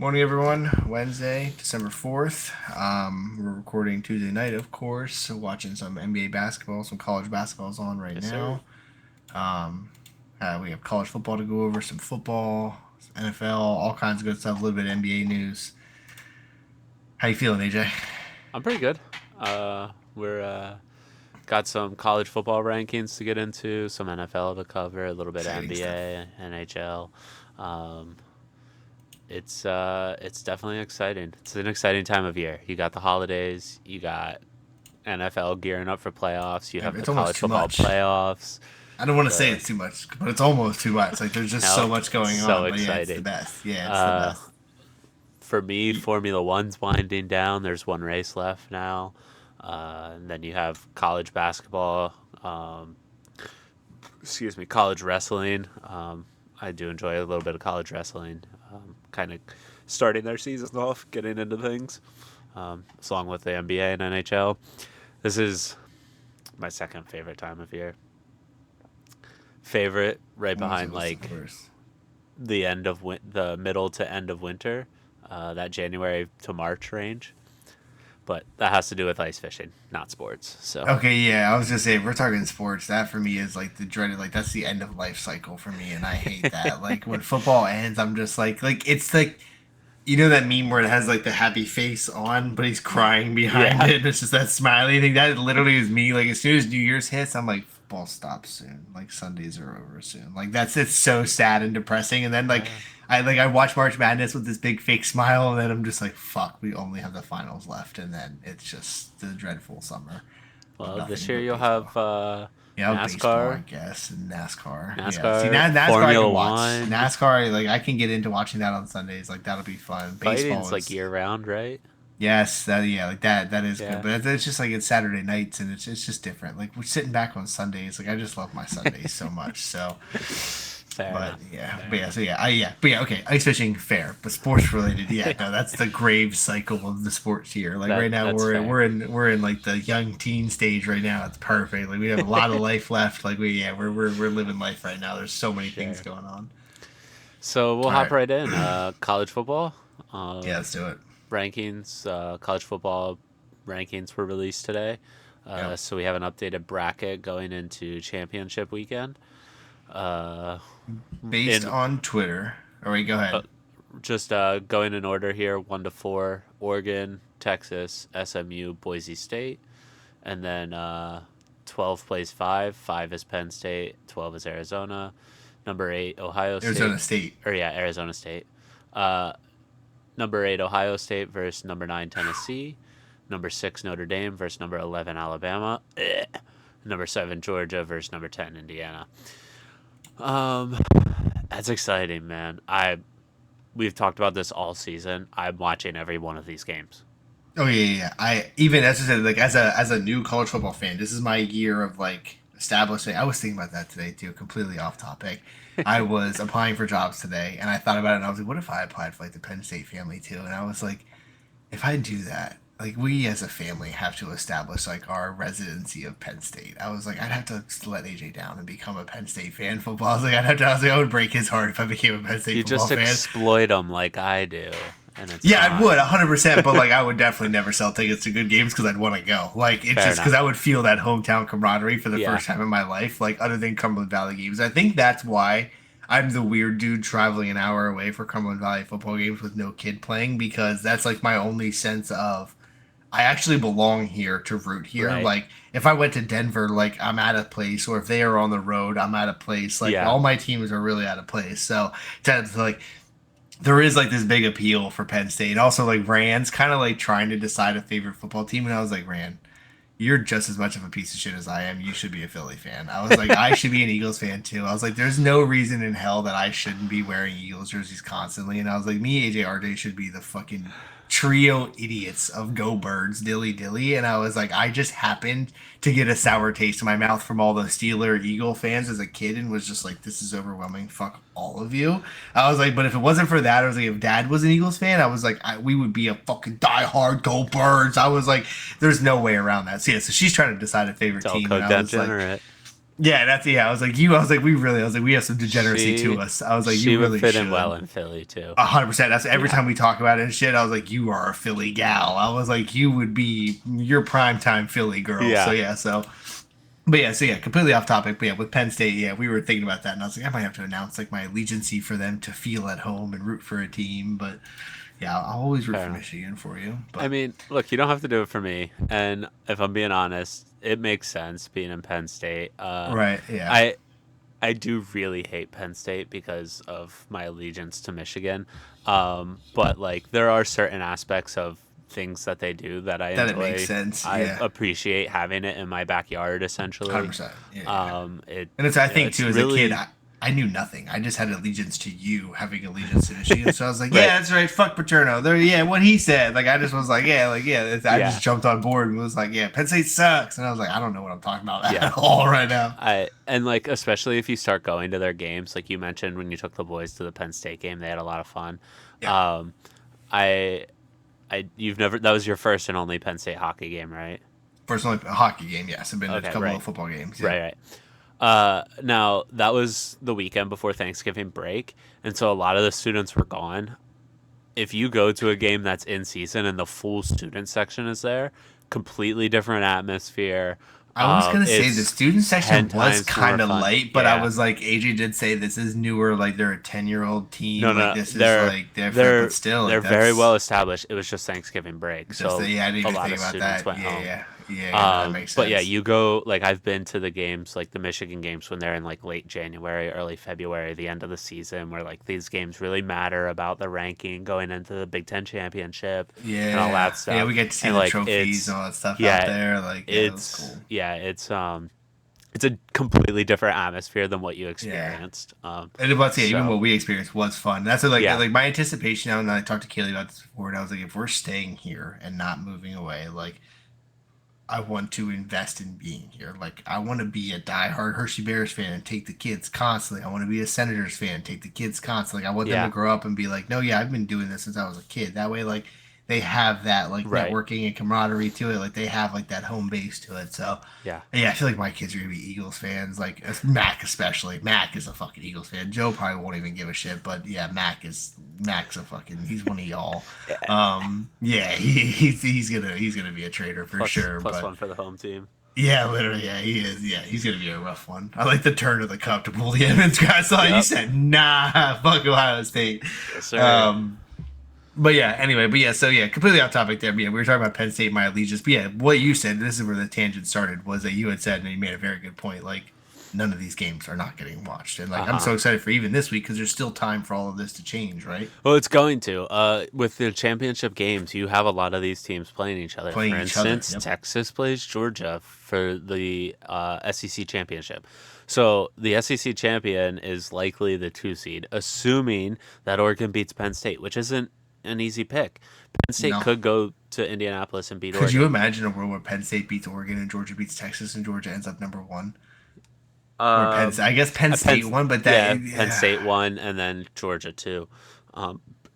Morning, everyone. Wednesday, December 4th. We're recording Tuesday night, of course. So watching some NBA basketball, some college basketball's on right Yes, sir. now. Um, we have college football to go over, some football, some NFL, all kinds of good stuff. A little bit of NBA news. How you feeling, AJ? I'm pretty good. We're got some college football rankings to get into, some NFL to cover, a little bit of Exciting stuff. NBA, NHL. Um, it's definitely exciting. It's an exciting time of year. You got the holidays. You got NFL gearing up for playoffs. You have the It's almost college too football much. playoffs. I don't want to say The it's too much, but it's almost too much. Like there's just so Hell, much it's going so on. But yeah, it's the exciting. best. Yeah, it's the Uh, best. for me, Formula One's winding down. There's one race left now. And then you have college basketball. Excuse me, college wrestling. I do enjoy a little bit of college wrestling. Kind of starting their seasons off, getting into things, along with the NBA and NHL. This is my second favorite time of year. Favorite right Almost behind almost the like first. the end of the middle to end of winter, that January to March range. But that has to do with ice fishing, not sports. So Okay, yeah, I was just saying, if we're talking sports, that for me is like the dreaded, like that's the end of life cycle for me, and I hate that. Like when football ends, I'm just like it's like that meme where it has like the happy face on, but he's crying behind yeah, it. It's just that smiley thing. That literally is me. Like as soon as New Year's hits, I'm like, football stops soon. Like Sundays are over soon. Like it's so sad and depressing. And then I watch March Madness with this big fake smile, and then I'm just like, fuck, we only have the finals left, and then it's just the dreadful summer of well, this nothing year but you'll baseball. have Yeah, baseball, I NASCAR, guess, and NASCAR. Yeah, see, NASCAR, NASCAR I can Formula watch. One. NASCAR, like I can get into watching that on Sundays. Like that'll be fun. Baseball Fighting's like is year round, right? yes, that yeah, like that is good. Yeah, But it's just like it's Saturday nights, and it's just different. Like we're sitting back on Sundays. Like I just love my Sundays so much. So, fair but enough. yeah, Fair but yeah, enough. so yeah, but yeah, okay, ice fishing fair, but sports related, yeah, no, that's the grave cycle of the sports here. Like right now, That's fair. we're in like the young teen stage right now. It's perfect. Like we have a lot of life left. Like we're living life right now. There's so many things Sure. going on. So we'll All hop right, right in. College football yeah, let's do it. rankings. College football rankings were released today. Yep. So we have an updated bracket going into championship weekend. Uh, Based in on Twitter. All right, go ahead. just going in order here, 1 to 4: Oregon, Texas, SMU, Boise State, and then 12 plays five. Five is Penn State. 12 is Arizona. Number eight, Ohio Arizona State. State. Or yeah, Arizona State. Uh, Number eight, Ohio State versus number nine, Tennessee. Number six, Notre Dame versus number 11, Alabama. Number seven, Georgia versus number 10, Indiana. Um, that's exciting, man. We've talked about this all season. I'm watching every one of these games. Oh yeah, yeah, yeah. I even as I said, like as a new college football fan, this is my year of like establishing. I was thinking about that today too. Completely off topic. I was applying for jobs today, and I thought about it, and I was like, what if I applied for like the Penn State family too? And I was like, if I do that, like we as a family have to establish like our residency of Penn State. I was like, I'd have to let AJ down and become a Penn State fan football. I was like, I was like, I would break his heart if I became a Penn State You football just fan. exploit them like I do, and it's Yeah, I would fine. 100%, but like I would definitely never sell tickets to good games because I'd want to go. Like it's Fair just because enough. I would feel that hometown camaraderie for the Yeah. first time in my life. Like other than Cumberland Valley games, I think that's why I'm the weird dude traveling an hour away for Cumberland Valley football games with no kid playing because that's like my only sense of I actually belong here to root here. Right. Like if I went to Denver, like I'm at a place, or if they are on the road, I'm at a place. Like Yeah. all my teams are really at a place. So to like there is like this big appeal for Penn State. Also, like Rand's kind of like trying to decide a favorite football team, and I was like, Rand, you're just as much of a piece of shit as I am. You should be a Philly fan. I was like, I should be an Eagles fan too. I was like, there's no reason in hell that I shouldn't be wearing Eagles jerseys constantly. And I was like, me, AJ, RJ should be the fucking trio idiots of Go Birds, Dilly Dilly. And I was like, I just happened to get a sour taste in my mouth from all the Steeler Eagle fans as a kid and was just like, this is overwhelming. Fuck all of you. I was like, but if it wasn't for that, I was like, if dad was an Eagles fan, I was like, we would be a fucking diehard Go Birds. I was like, there's no way around that. So yeah, so she's trying to decide a favorite team. And Delco I was like, degenerate. Yeah, that's yeah. I was like you. I was like we really. I was like we have some degeneracy She to us. I was like she you would really fit should. in well in Philly too. 100%. That's every Yeah. time we talk about it and shit. I was like, you are a Philly gal. I was like, you would be your prime time Philly girl. So Yeah. yeah, but yeah, so yeah, completely off topic. But yeah, with Penn State, yeah, we were thinking about that, and I was like, I might have to announce like my allegiancy for them to feel at home and root for a team. But yeah, I'll always root Fair for enough. Michigan for you. I But mean, look, you don't have to do it for me. And if I'm being honest, it makes sense being in Penn State. right, yeah, I I do really hate Penn State because of my allegiance to Michigan. But like there are certain aspects of things that they do that I that it makes enjoy. sense. I Yeah, appreciate having it in my backyard hundred essentially. percent. Yeah, yeah. It And it's I you know, think it's too as a kid, really I knew nothing. I just had allegiance to you having allegiance to Michigan. So I was like, right. yeah, that's right. Fuck Paterno. There, yeah, what he said. Like I just was like, yeah, like yeah. I Yeah. just jumped on board and was like, yeah, Penn State sucks. And I was like, I don't know what I'm talking about Yeah. at all right now. I and like especially if you start going to their games, like you mentioned when you took the boys to the Penn State game, they had a lot of fun. Yeah, Um, I, you've never that was your first and only Penn State hockey game, right? personally, a hockey game. Yes, I've been to a Okay, couple right, of football games. Yeah, right, right. Now that was the weekend before Thanksgiving break, and so a lot of the students were gone. If you go to a game that's in season and the full student section is there, completely different atmosphere. I was gonna say the It's student section 10 was times more kind of fun. light, but I Yeah. was like, AJ did say this is newer. Like they're a 10-year-old team. No, Like no, this is they're like different, they're but still, they're like very that's well established. It was just Thanksgiving break, just so yeah. I didn't a even lot think of about students that. went Yeah, home. yeah, yeah. That makes But yeah, sense. you go like I've been to the games, like the Michigan games when they're in like late January, early February, the end of the season, where like these games really matter about the ranking going into the Big Ten championship and all Yeah, that yeah, stuff. we get to see And the like trophies and all that stuff out yeah, there. Like, yeah, it was cool. it's a completely different atmosphere than what you Yeah, experienced. and about yeah, even So what we experienced was fun. That's what, yeah, like my anticipation now. And I talked to Kaylee about this before, and I was like, if we're staying here and not moving away, like I want to invest in being here. Like I want to be a diehard Hershey Bears fan and take the kids constantly. I want to be a Senators fan and take the kids constantly. Like I want them to yeah, grow up and be like, no, yeah, I've been doing this since I was a kid. That way, like they have that like right, networking and camaraderie to it. Like they have like that home base to it. So yeah. yeah, I feel like my kids are gonna be Eagles fans. Like Mac especially. Mac is a fucking Eagles fan. Joe probably won't even give a shit, but yeah, Mac's a fucking he's one of y'all. Yeah, he's gonna be a traitor for sure. Plus But one for the home team. yeah, literally, yeah, he is. Yeah, he's gonna be a rough one. I like the turn of the cup to pull the Evans guy. I saw you Yep. said nah, fuck Ohio State. Yes, sir. But yeah, anyway, but yeah, so yeah, completely off topic there. But yeah, we were talking about Penn State, my allegiance. But yeah, what you said, this is where the tangent started, was that you had said, and you made a very good point, like, none of these games are not getting watched. And like, I'm Uh-huh. so excited for even this week because there's still time for all of this to change, right? Well, it's going to. With the championship games, you have a lot of these teams playing each other. Playing For each other, instance, yep. Texas plays Georgia for the SEC championship. So the SEC champion is likely the 2 seed, assuming that Oregon beats Penn State, which isn't an easy pick. Penn State No. could go to Indianapolis and beat Could Oregon. you imagine a world where Penn State beats Oregon and Georgia beats Texas and Georgia ends up number one? Or I guess Penn State won, but that Penn State won, and then Georgia too,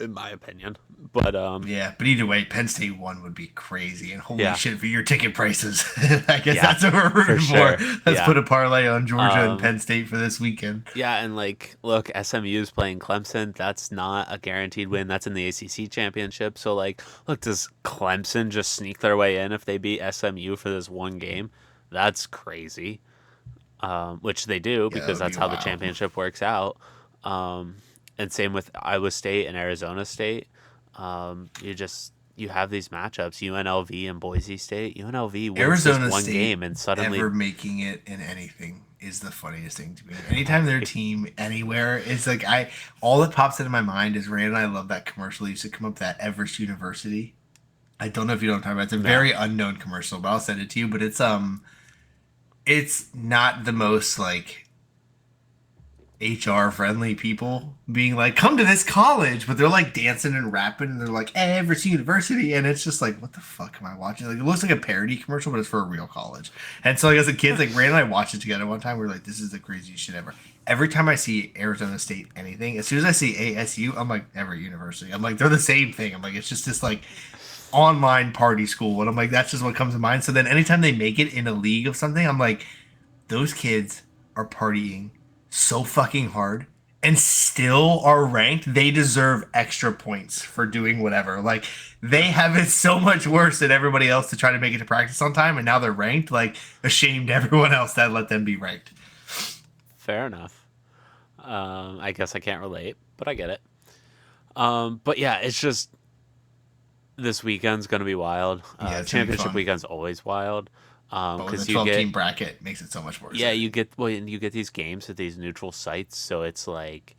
in my opinion. But yeah, but either way, Penn State one would be crazy, and holy yeah, shit for your ticket prices. I guess yeah, that's what we're rooting for for. sure. Let's Yeah. put a parlay on Georgia and Um, Penn State for this weekend. Yeah, and like, look, SMU is playing Clemson. That's not a guaranteed win. That's in the ACC championship. So, like, look, does Clemson just sneak their way in if they beat SMU for this one game? That's crazy. Which they do Yeah, that because would that's be how the wild. championship works out. And same with Iowa State and Arizona State. You have these matchups, UNLV and Boise State. UNLV wins Arizona this one State game, and suddenly, ever making it in anything is the funniest thing to me. Anytime their team anywhere, it's like all that pops into my mind is Rand and I love that commercial that used to come up, that Everest University. I don't know if you know what I'm talking about. It's a No. very unknown commercial, but I'll send it to you. But it's not the most like HR friendly people being like, come to this college, but they're like dancing and rapping and they're like, Everest University. And it's just like, what the fuck am I watching? Like, it looks like a parody commercial, but it's for a real college. And so, like, as a kid, like, Rand and I watched it together one time. We were like, this is the craziest shit ever. Every time I see Arizona State anything, as soon as I see ASU, I'm like, Everett University. I'm like, they're the same thing. I'm like, it's just this like online party school. And I'm like, that's just what comes to mind. So then anytime they make it in a league of something, I'm like, those kids are partying so fucking hard and still are ranked, they deserve extra points for doing whatever. Like they have it so much worse than everybody else to try to make it to practice on time, and now they're ranked. Like ashamed everyone else that let them be ranked. Fair enough. I guess I can't relate, but I get it. But yeah, it's just this weekend's gonna be wild. Yeah, it's gonna be Championship fun. weekend's always wild. But with Because the you 12 get team bracket makes it so much worse. yeah, you get these games at these neutral sites, so it's like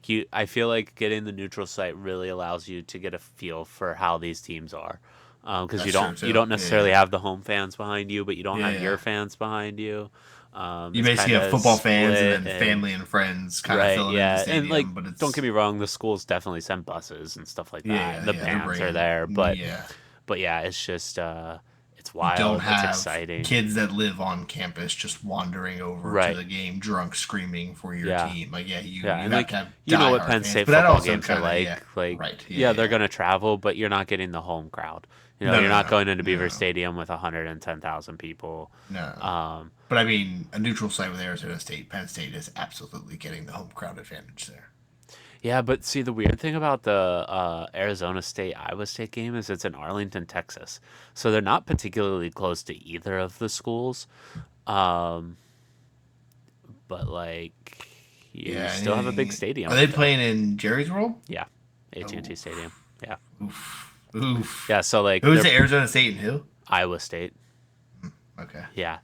you I feel like getting the neutral site really allows you to get a feel for how these teams are. Because That's true you too. don't Yeah, necessarily yeah. have the home fans behind you, but you don't Yeah, have your yeah. fans behind you. You It's basically kind have of football fans split and then family and friends kind of right, filling in the yeah, and like stadium, but don't get it's me wrong, the schools definitely send buses and stuff like that, yeah, and the yeah, they're bands are bringing there, yeah. but yeah, it's just it's You don't wild, it's have exciting, kids that live on campus just wandering over to right? the game drunk screaming for your Yeah, team. Like yeah, yeah, you and have like to have you know what diehard Penn fans, State but that football also games are kind of yeah, like right, yeah, yeah, yeah, they're yeah. gonna travel, but you're not getting the home crowd. No, You're no, not no, going into Beaver no, Stadium with 110,000 people. no. Um, But I mean, a neutral site with Arizona State, Penn State is absolutely getting the home crowd advantage there. yeah, but see, the weird thing about the Arizona State Iowa State game is it's in Arlington, Texas, so they're not particularly close to either of the schools. Um, but like you Yeah, still have a big are stadium they still. playing in Jerry's World? Yeah, AT&T Oh, Stadium. Yeah, oof, oof. yeah. So like Who's they're it? Arizona State and who? Iowa State. Okay. Yeah.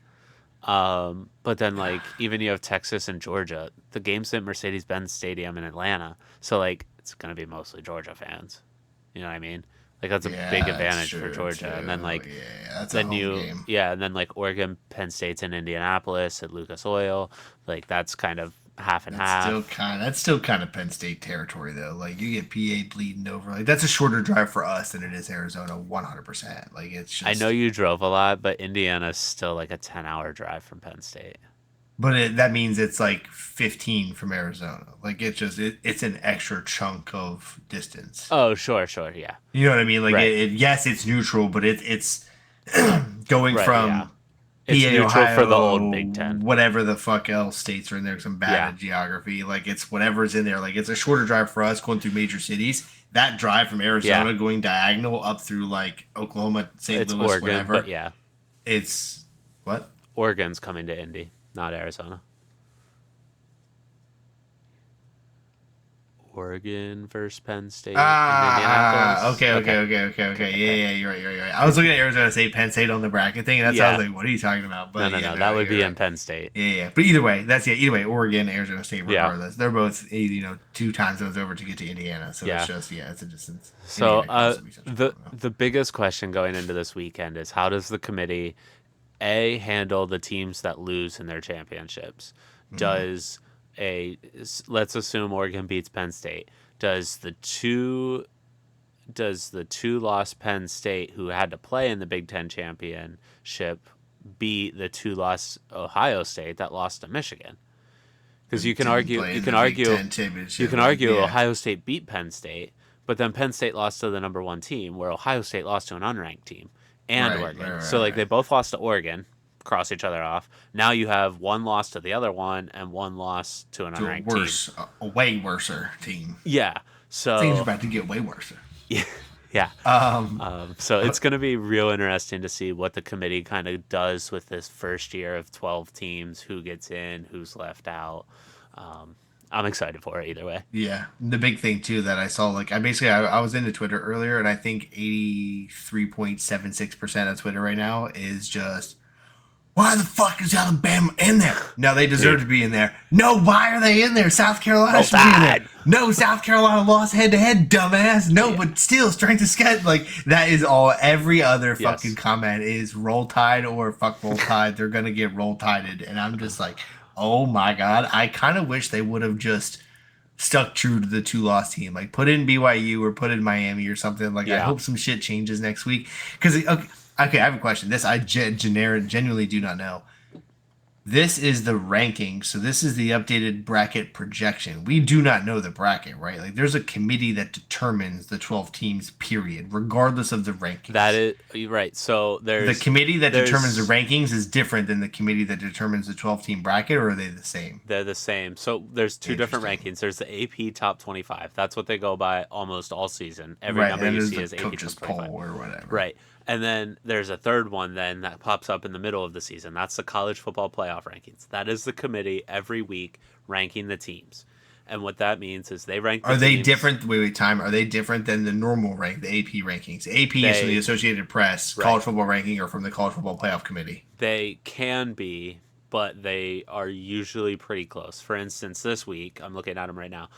But then like even you have Texas and Georgia. The game's at Mercedes-Benz Stadium in Atlanta, so like it's gonna be mostly Georgia fans. You know what I mean? Like that's a big Yeah, that's advantage for true Georgia. And then too. like Yeah, that's a then home you game. yeah, and then like Oregon, Penn State's in Indianapolis at Lucas Oil. Like that's kind of half and half. That's still kind of Penn State territory though. Like you get PA bleeding over. Like that's a shorter drive for us than it is Arizona, 100%. Like it's I know just, you drove a lot, but Indiana's still like a 10-hour drive from Penn State. but that means it's like 15 from Arizona. Like it's an extra chunk of distance. Oh, sure, sure, yeah. You know what I mean? Like Right. yes, it's neutral, but it's going Right, yeah. from It's PA, neutral for the old Ohio, Big Ten. whatever the fuck else states are in there. Some bad Yeah. at geography. Like it's whatever's in there. Like it's a shorter drive for us going through major cities. That drive from Yeah. Arizona going diagonal up through like Oklahoma, St. It's Louis, Oregon, whatever. but yeah. It's what? Oregon's coming to Indy, not Arizona. Oregon versus Penn State in Indianapolis. Okay. Yeah, you're right. I was looking at Arizona State, Penn State on the bracket thing, and that's how I Yeah. was like, what are you talking about? But No. yeah, That would you're be right. in Penn State. Yeah. But either way, either way, Oregon, Arizona State, Yeah. regardless, they're both two time zones over to get to Indiana. So Yeah. it's just it's a distance. So Indiana can also be such a the problem, the biggest question going into this weekend is how does the committee handle the teams that lose in their championships? Does let's assume Oregon beats Penn State. Does the two lost Penn State who had to play in the Big Ten championship beat the two lost Ohio State that lost to Michigan? Because Didn't play in the Big Ten championship, you can like, argue yeah. Ohio State beat Penn State, but then Penn State lost to the number one team, where Ohio State lost to an unranked team and Right, Oregon. right, So like they right. both lost to Oregon, cross each other off. Now you have one loss to the other one and one loss to an To a unranked team. worse, a way worser team. Yeah. Things are So about to get way worse. yeah. So Uh, it's going to be real interesting to see what the committee kind of does with this first year of 12 teams, who gets in, who's left out. I'm excited for it either way. Yeah, the big thing too that I saw, like I was into Twitter earlier, and I think 83.76% of Twitter right now is just, why the fuck is Alabama in there? No, they deserve Dude. to be in there. No, why are they in there? South Carolina Roll should be in there. Tide. No, South Carolina lost head to head, dumbass. No, Yeah. but still, strength of schedule. Like that is all. Every other Yes. fucking comment is roll tide or fuck roll tide. They're gonna get roll tided, and I'm just like, oh my god. I kind of wish they would have just stuck true to the two loss team. Like put in BYU or put in Miami or something. Like I Yeah. hope some shit changes next week. Because okay, I have a question. This I genuinely do not know. This is the ranking. So this is the updated bracket projection. We do not know the bracket, right? Like there's a committee that determines the 12 teams, period, regardless of the rankings. That is right. So The there's committee that there's determines the rankings is different than the committee that determines the 12-team bracket, or are they the same? they're the same. So there's two different Interesting. rankings. There's the AP Top 25. That's what they go by almost all season. Every Right, number and you there's see the is AP coaches Top 25. poll or whatever. Right. And then there's a third one then that pops up in the middle of the season. That's the college football playoff rankings. That is the committee every week ranking the teams. And what that means is they rank the Are they teams. different? Wait, time. Are they different than the normal rank, the AP rankings? AP is from the Associated Press, Right. college football ranking, or from the college football playoff committee? They can be, but they are usually pretty close. For instance, this week, I'm looking at them right now.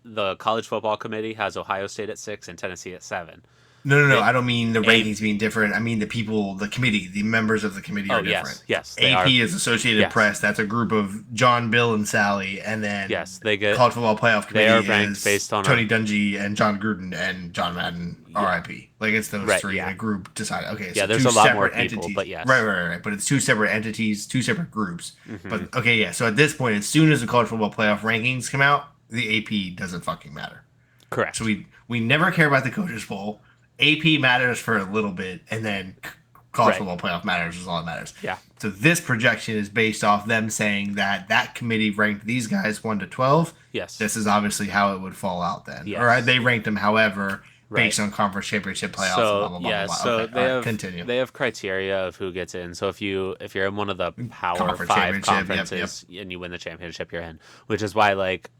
The college football committee has Ohio State at 6 and Tennessee at 7. No. They- I don't mean the rankings being different. I mean the people, the committee, the members of the committee are different. Yes, they AP are. is Associated Yes. Press. That's a group of John, Bill, and Sally, and then Yes, they get. college football playoff They committee are ranked is based on Tony Dungy and John Gruden and John Madden, Yeah. R.I.P. Like it's those Right, three. yeah. The group decided. Okay, Yeah, so there's two a lot more separate people, entities. but yes. Right. But it's two separate entities, two separate groups. Mhm. But okay, yeah. So at this point, as soon as the college football playoff rankings come out, the AP doesn't fucking matter. Correct. So we never care about the coaches poll. AP matters for a little bit, and then college Right. football playoff matters is all that matters. Yeah. So this projection is based off them saying that that committee ranked these guys 1 to 12. Yes. This is obviously how it would fall out then. Yes. Or they ranked them, however, based Right. on conference championship playoffs. So and blah, blah, blah, yeah, blah, blah. so Okay, they all right, have continue. they have criteria of who gets in. So if you're in one of the Power Conference 5 championship, yep, conferences and you win the championship, you're in. Which is why, like,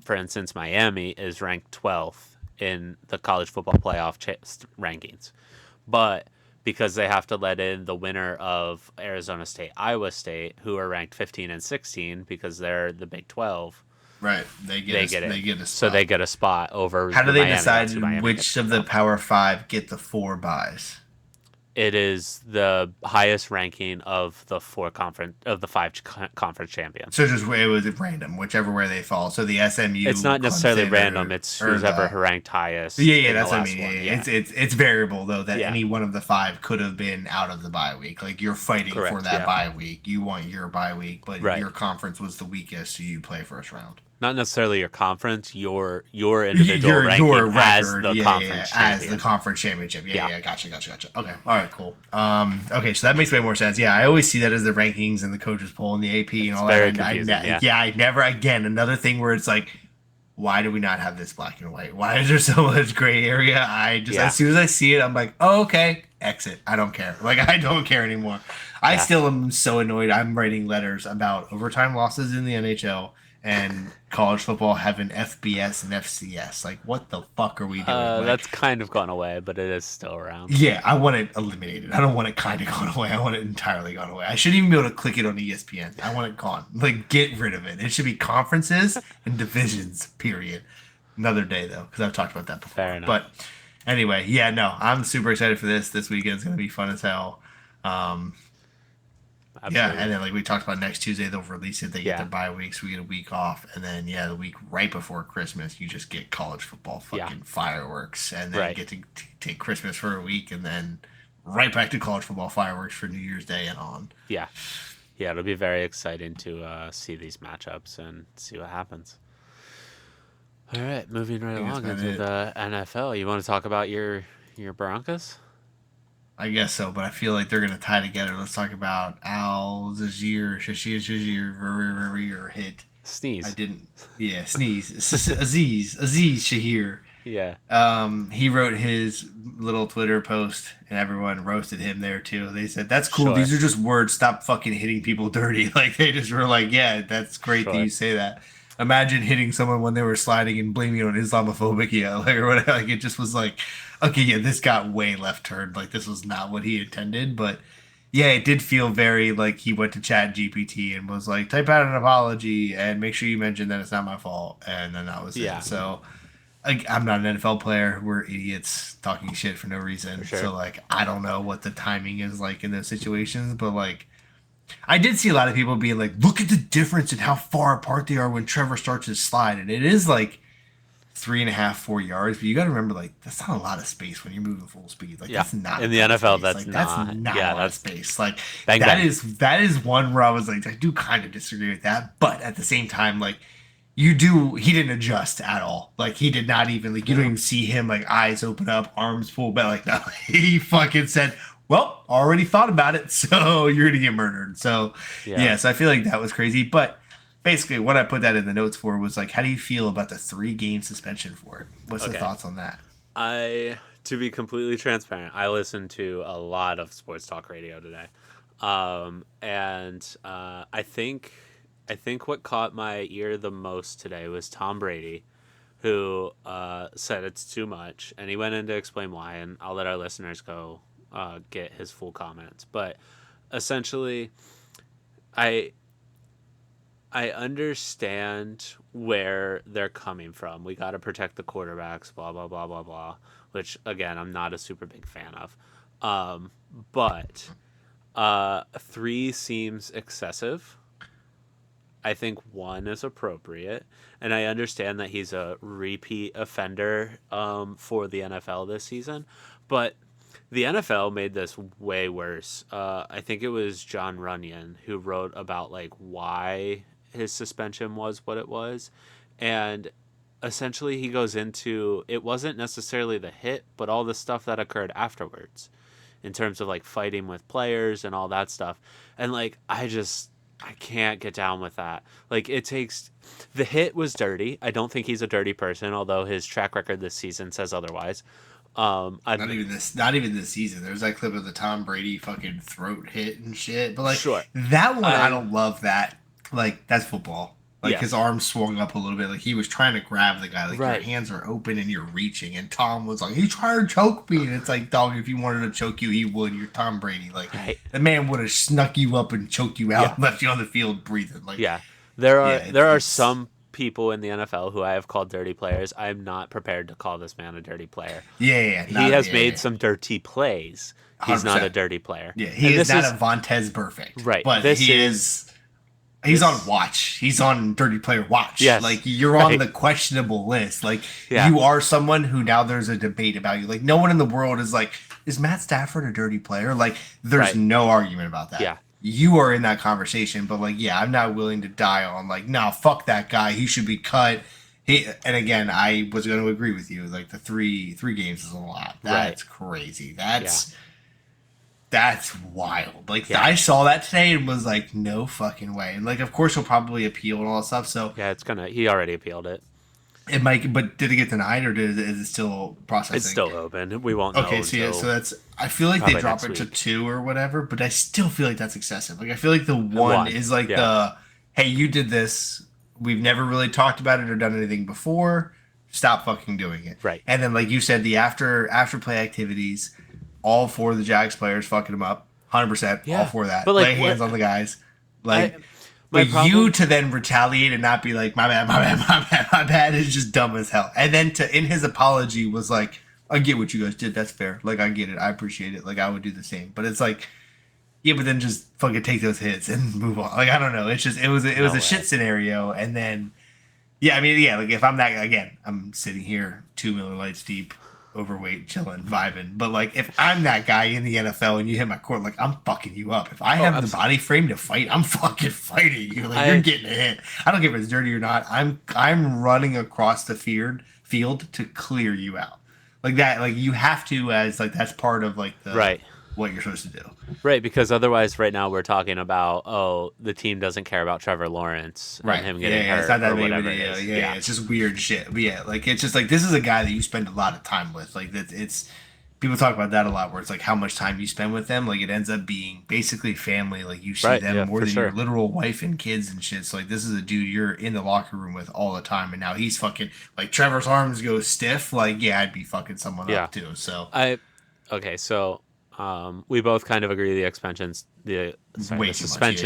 for instance, Miami is ranked 12th in the college football playoff rankings, but because they have to let in the winner of Arizona State, Iowa State, who are ranked 15 and 16 because they're the Big 12, Right. They get in. They get a So spot. they get a spot over. How do they Miami. decide That's who Miami which gets. of the Power 5 get the 4 buys? It is the highest ranking of the 5 conference champions. So just it was random, whichever way they fall. So the SMU. It's not necessarily Clemson, random. It's or who's the- ever ranked highest. Yeah, in that's the what I last mean. one. Yeah. It's variable though that Yeah. any one of the 5 could have been out of the bye week. Like you're fighting for Correct, that yeah. bye week. You want your bye week, but Right. your conference was the weakest, so you play first round. Not necessarily your conference, your individual ranking as the conference as champion. the conference championship. Yeah. Yeah. Gotcha. Okay, all right, cool. Okay, so that makes way more sense. Yeah, I always see that as the rankings and the coaches poll and the AP and all very that. confusing, yeah. I never again another thing where it's like, why do we not have this black and white? Why is there so much gray area? I just Yeah. as soon as I see it, I'm like, oh, okay, exit. I don't care. Like I don't care anymore. I Yeah. still am so annoyed. I'm writing letters about overtime losses in the NHL and college football having FBS and FCS. Like, what the fuck are we doing? Like, That's kind of gone away, but it is still around. yeah, I want it eliminated. I don't want it kind of gone away. I want it entirely gone away. I shouldn't even be able to click it on ESPN. I want it gone. Like, get rid of it. It should be conferences and divisions, period. Another day, though, because I've talked about that before. Fair enough. But anyway, yeah, no, I'm super excited for this. This weekend's going to be fun as hell. Yeah, Absolutely. and then like we talked about next Tuesday, they'll release it. They get Yeah. their bye weeks. We get a week off, and then the week right before Christmas, you just get college football fucking fireworks, and then Right. get to take Christmas for a week, and then right back to college football fireworks for New Year's Day and on. Yeah, it'll be very exciting to see these matchups and see what happens. All right, moving right think that's along about into it. the NFL. You want to talk about your Broncos? I guess so, but I feel like they're gonna tie together. Let's talk about Al Shashir or hit. Sneeze. I didn't. Yeah, sneeze. Aziz Shahir. Yeah. He wrote his little Twitter post, and everyone roasted him there too. They said, "That's cool. Sure. These are just words. Stop fucking hitting people dirty." Like they just were like, "Yeah, that's great that Sure. you say that." Imagine hitting someone when they were sliding and blaming it on Islamophobia, like or whatever. Like it just was like, okay, yeah, this got way left turned. Like this was not what he intended, but yeah, it did feel very like he went to Chat GPT and was like, type out an apology and make sure you mention that it's not my fault, and then that was Yeah. it. So. I'm not an NFL player. We're idiots talking shit for no reason. For sure. So like, I don't know what the timing is like in those situations, but like, I did see a lot of people being like, look at the difference in how far apart they are when Trevor starts his slide, and it is like 3.5, 4 yards, but you got to remember, like, that's not a lot of space when you're moving full speed. Like, Yeah. that's not In a the ton of NFL, space. that's Like, that's not. not Yeah, a lot of that's space. Like, bang that bang. is one where I was like, I do kind of disagree with that, but at the same time, like, he didn't adjust at all. Like, he did not even, like, you don't No. even see him, like, eyes open up, arms pulled back. Like, no, he fucking said, well, already thought about it, so you're gonna get murdered. So, Yeah. yeah, so I feel like that was crazy, but basically what I put that in the notes for was like, how do you feel about the 3-game suspension for it? What's the Okay. thoughts on that? To be completely transparent, I listened to a lot of sports talk radio today, and I think what caught my ear the most today was Tom Brady, who said it's too much, and he went in to explain why, and I'll let our listeners go get his full comments. But essentially, I I understand where they're coming from. We got to protect the quarterbacks, blah blah blah blah blah. Which again, I'm not a super big fan of. But 3 seems excessive. I think 1 is appropriate, and I understand that he's a repeat offender for the NFL this season, but the NFL made this way worse. I think it was John Runyon who wrote about like why his suspension was what it was, and essentially he goes into it wasn't necessarily the hit, but all the stuff that occurred afterwards, in terms of like fighting with players and all that stuff, and like I can't get down with that. Like it takes the hit was dirty. I don't think he's a dirty person, although his track record this season says otherwise. Not I've even this. Not even this season. There's that clip of the Tom Brady fucking throat hit and shit. But like Sure. that one, I I don't love that. Like that's football. Like his Yes. arm swung up a little bit. Like he was trying to grab the guy. Like your Right. hands are open and you're reaching. And Tom was like, "He tried to choke me." And it's like, dog, if he wanted to choke you, he would. You're Tom Brady. Like Right. the man would have snuck you up and choked you out, Yeah. and left you on the field breathing. Like Yeah. There yeah, are there are it's some people in the NFL who I have called dirty players. I'm not prepared to call this man a dirty player. yeah, He has yeah, made some dirty plays. He's not a 100%. dirty player. Yeah, he And is this not is a Vontez perfect, right. but This he is is. He's this on watch. He's on Dirty Player watch. Yes. Like you're on Right. the questionable list. Like Yeah. you are someone who now there's a debate about you. Like no one in the world is like, is Matt Stafford a dirty player? Like there's Right. no argument about that. Yeah. You are in that conversation, but like, yeah, I'm not willing to die on like, nah, fuck that guy. He should be cut. And again, I was going to agree with you. Like the three games is a lot. That's crazy. That's wild. Like Yeah. I saw that today and was like, no fucking way. And like, of course, he'll probably appeal and all that stuff. So Yeah, he already appealed it. it might. But did it get denied or is it still processing? It's still open. We won't know. Okay. So yeah. until So that's. I feel like they probably drop next it to week. 2 or whatever, but I still feel like that's excessive. Like I feel like the one One, is like yeah. the, hey, you did this. We've never really talked about it or done anything before. Stop fucking doing it. Right. And then like you said, the after play activities, all 4 of the Jags players fucking them up. 100%, Yeah. all for that. But, like, Lay hands what- on the guys. Like, my but problem- you to then retaliate and not be like, my bad, my bad, my bad, my bad is just dumb as hell. And then in his apology was like, I get what you guys did. That's fair. Like, I get it. I appreciate it. Like, I would do the same. But it's like, yeah, but then just fucking take those hits and move on. Like, I don't know. It's just, it was No a way. shit scenario. And then, yeah, I mean, yeah, like if I'm that, again, I'm sitting here 2 Miller Lights deep, overweight, chilling, vibing. But like, if I'm that guy in the NFL and you hit my court, like I'm fucking you up. If I have the absolutely. body frame to fight, I'm fucking fighting you. Like I- you're getting a hit. I don't care if it's dirty or not. I'm running across the field to clear you out. Like that. Like you have to, as like that's part of like the Right. what you're supposed to do. Right, because otherwise, right now we're talking about the team doesn't care about Trevor Lawrence and him getting hurt it's not that or big of a whatever deal. it is. Yeah, it's just weird shit. But yeah, like it's just like this is a guy that you spend a lot of time with. Like that, it's people talk about that a lot, where it's like how much time you spend with them. Like it ends up being basically family. Like you see Right, them yeah, more for than sure. your literal wife and kids and shit. So like this is a dude you're in the locker room with all the time, and now he's fucking like Trevor's arms go stiff. Like yeah, I'd be fucking someone Yeah. up too. So Okay, so we both kind of agree the way too suspension's much. Yeah,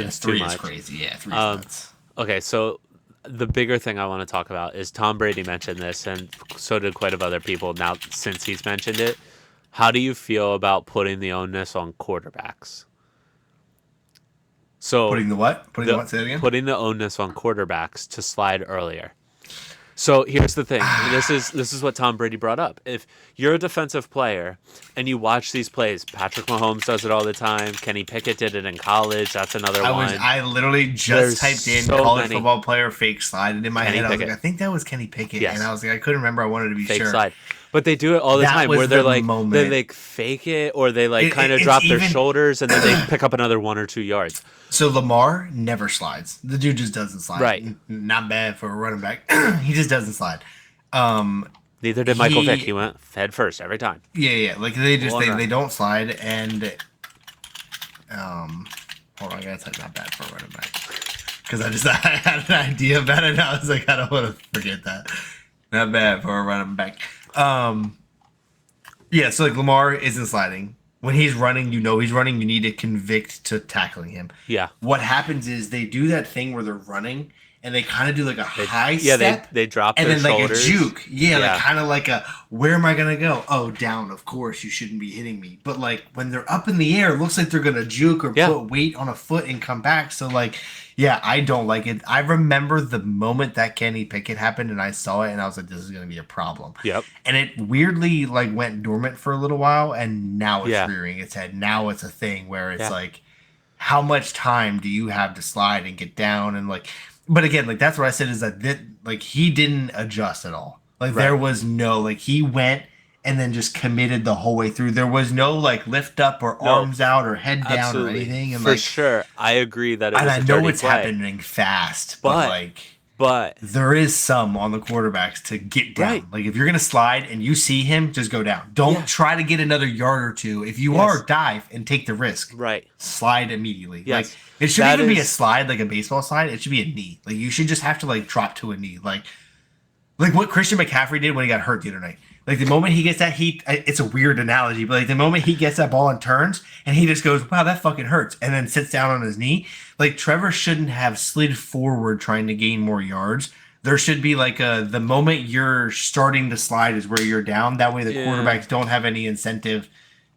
too 3 much. is crazy. Yeah, 3 is Um, nuts. Okay, so the bigger thing I want to talk about is Tom Brady mentioned this, and so did quite a few other people now since he's mentioned it. How do you feel about putting the onus on quarterbacks? So Putting the what? Putting the what? Say it again. Putting the onus on quarterbacks to slide earlier. So here's the thing. This is what Tom Brady brought up. If you're a defensive player and you watch these plays, Patrick Mahomes does it all the time. Kenny Pickett did it in college. That's another one. I literally just There's typed in so college many. football player fake slide, and in my Kenny head I was Pickett. like, I think that was Kenny Pickett, Yes. and I was like, I couldn't remember. I wanted to be Fake sure. slide. But they do it all the That time was where they're the like moment. they like fake it or they like kind of it's drop their even- shoulders and then they pick up another 1 or 2 yards. So Lamar never slides. The dude just doesn't slide. Right. Not bad for a running back. He just doesn't slide. Neither did Michael He- Vick. He went head first every time. Yeah. Like they just One run. they don't slide, and hold on, I gotta type not bad for a running back because I had an idea about it. And I was like, I don't want to forget that. Not bad for a running back. Yeah. So like Lamar isn't sliding. When he's running, you know he's running. You need to convict to tackling him. Yeah. What happens is they do that thing where they're running and they kind of do like a high Yeah, step. they drop And their then like shoulders. a juke. Yeah, Yeah. like kind of like a, where am I going to go? Oh, down. Of course, you shouldn't be hitting me. But like when they're up in the air, it looks like they're going to juke or Yeah. put weight on a foot and come back. So like, yeah, I don't like it. I remember the moment that Kenny Pickett happened and I saw it and I was like, this is going to be a problem. Yep. And it weirdly like went dormant for a little while and now it's Yeah. rearing its head. Now it's a thing where it's Yeah. like, how much time do you have to slide and get down and like, but again, like that's what I said is that like he didn't adjust at all. Like Right. there was no like he went and then just committed the whole way through. There was no like lift up or No. arms out or head down Absolutely. or anything. And For like, sure. I agree that it was and a I know dirty it's play. happening fast, but But- like But there is some on the quarterbacks to get down. Right. Like if you're gonna slide and you see him, just go down. Don't Yeah. try to get another yard or two. If you Yes. are, dive and take the risk. right. Slide immediately. Yes. Like it shouldn't That even be a is- slide like a baseball slide. It should be a knee. Like you should just have to like drop to a knee. Like what Christian McCaffrey did when he got hurt the other night. Like the moment he gets that it's a weird analogy, but like the moment he gets that ball and turns and he just goes, wow, that fucking hurts, and then sits down on his knee. Like Trevor shouldn't have slid forward trying to gain more yards. There should be like the moment you're starting to slide is where you're down. That way the Yeah. quarterbacks don't have any incentive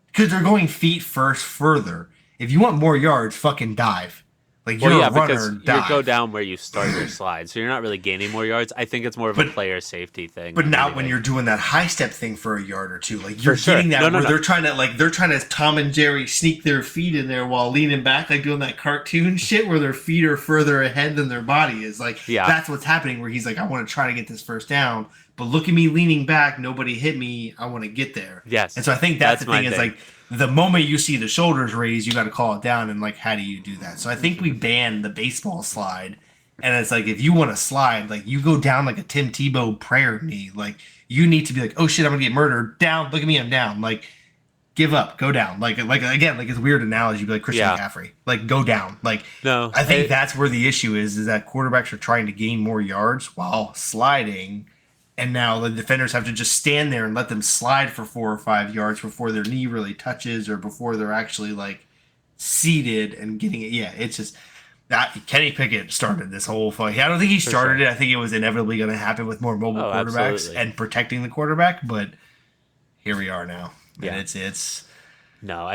because they're going feet first further. If you want more yards, fucking dive. Like Well, you're yeah, a runner, because you dive. go down where you start your slide, so you're not really gaining more yards. I think it's more of a But- player safety thing. But than not when anything. you're doing that high step thing for a yard or two. Like you're For sure. getting that No, no, where no. they're trying to Tom and Jerry sneak their feet in there while leaning back, like doing that cartoon shit where their feet are further ahead than their body is. Like Yeah. that's what's happening where he's like, I want to try to get this first down, but look at me leaning back, nobody hit me, I want to get there. Yes. And so I think that's the my thing is like the moment you see the shoulders raised, you got to call it down. And like, how do you do that? So I think we banned the baseball slide. And it's like, if you want to slide, like you go down like a Tim Tebow prayer knee. Like you need to be like, oh shit, I'm gonna get murdered. Down, look at me, I'm down. Like, give up, go down. Like again, like it's a weird analogy, but like Christian Yeah. McCaffrey, like go down. Like No, I think that's where the issue is that quarterbacks are trying to gain more yards while sliding. And now the defenders have to just stand there and let them slide for 4 or 5 yards before their knee really touches or before they're actually like seated and getting it. Yeah, it's just that Kenny Pickett started this whole fight. I don't think he started sure. it. I think it was inevitably going to happen with more mobile Oh, quarterbacks absolutely. and protecting the quarterback. But here we are now. Yeah. And it's No,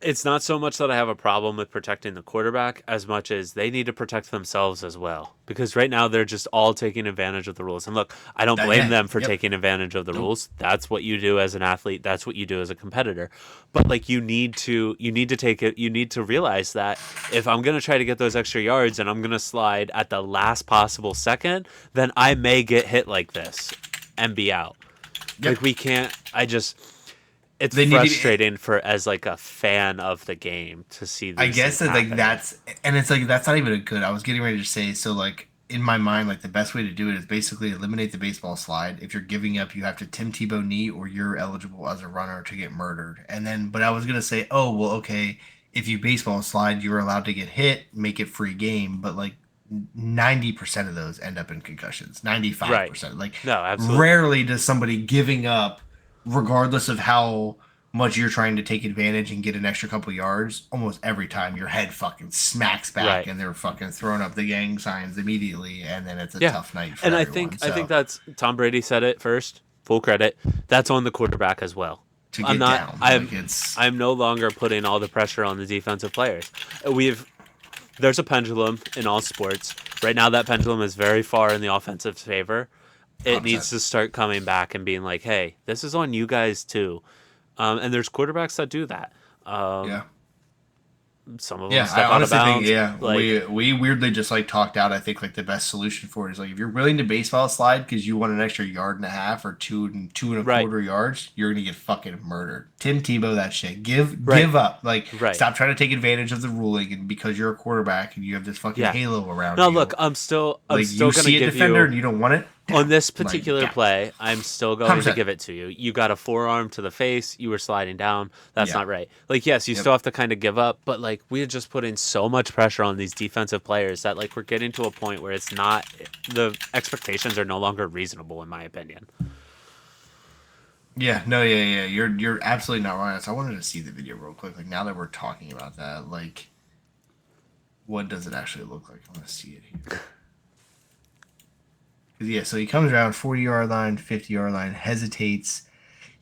it's not so much that I have a problem with protecting the quarterback as much as they need to protect themselves as well. Because right now they're just all taking advantage of the rules. And look, I don't blame Yeah, them for yep. taking advantage of the rules. That's what you do as an athlete. That's what you do as a competitor. But like you need to take it. You need to realize that if I'm going to try to get those extra yards and I'm going to slide at the last possible second, then I may get hit like this and be out. Yep. Like we can't. It's They need to- frustrating for as like a fan of the game to see. These I guess things that like happen. that's and it's like that's not even a good. I was getting ready to say so like in my mind like the best way to do it is basically eliminate the baseball slide. If you're giving up, you have to Tim Tebow knee or you're eligible as a runner to get murdered. And then but I was gonna say oh well okay if you baseball slide you're allowed to get hit make it free game but like 90% of those end up in concussions 95% like No, absolutely. rarely does somebody giving up regardless of how much you're trying to take advantage and get an extra couple yards, almost every time your head fucking smacks back Right. and they're fucking throwing up the gang signs immediately, and then it's a Yeah. tough night for And everyone. I think that's Tom Brady said it first. Full credit. That's on the quarterback as well. to get I'm not. down. I'm. Like it's I'm no longer putting all the pressure on the defensive players. There's a pendulum in all sports. Right now, that pendulum is very far in the offensive favor. It 100%. needs to start coming back and being like, hey, this is on you guys too. And there's quarterbacks that do that. Yeah. Some of them Yeah, I step out of honestly think bounds. yeah, Like, we weirdly just like talked out. I think like the best solution for it is like if you're willing to baseball slide because you want an extra yard and a half or two and a right, quarter yards, you're gonna get fucking murdered. Tim Tebow that shit. Give right, up. Like right. stop trying to take advantage of the ruling and because you're a quarterback and you have this fucking Yeah. halo around No, you. look, I'm Like still you gonna see a give defender and you you don't want it on down. this Like particular down. play. I'm still going to 100%. give it to you. You got a forearm to the face. You were sliding down. That's Yeah. not right. Like, yes, you Yep. still have to kind of give up, but like we had just put in so much pressure on these defensive players that like we're getting to a point where it's not the expectations are no longer reasonable, in my opinion. Yeah, no, yeah. You're absolutely not wrong. So I wanted to see the video real quick. Like now that we're talking about that, like what does it actually look like? I want to see it here. 'Cause, yeah, so he comes around 40-yard line, 50-yard line, hesitates.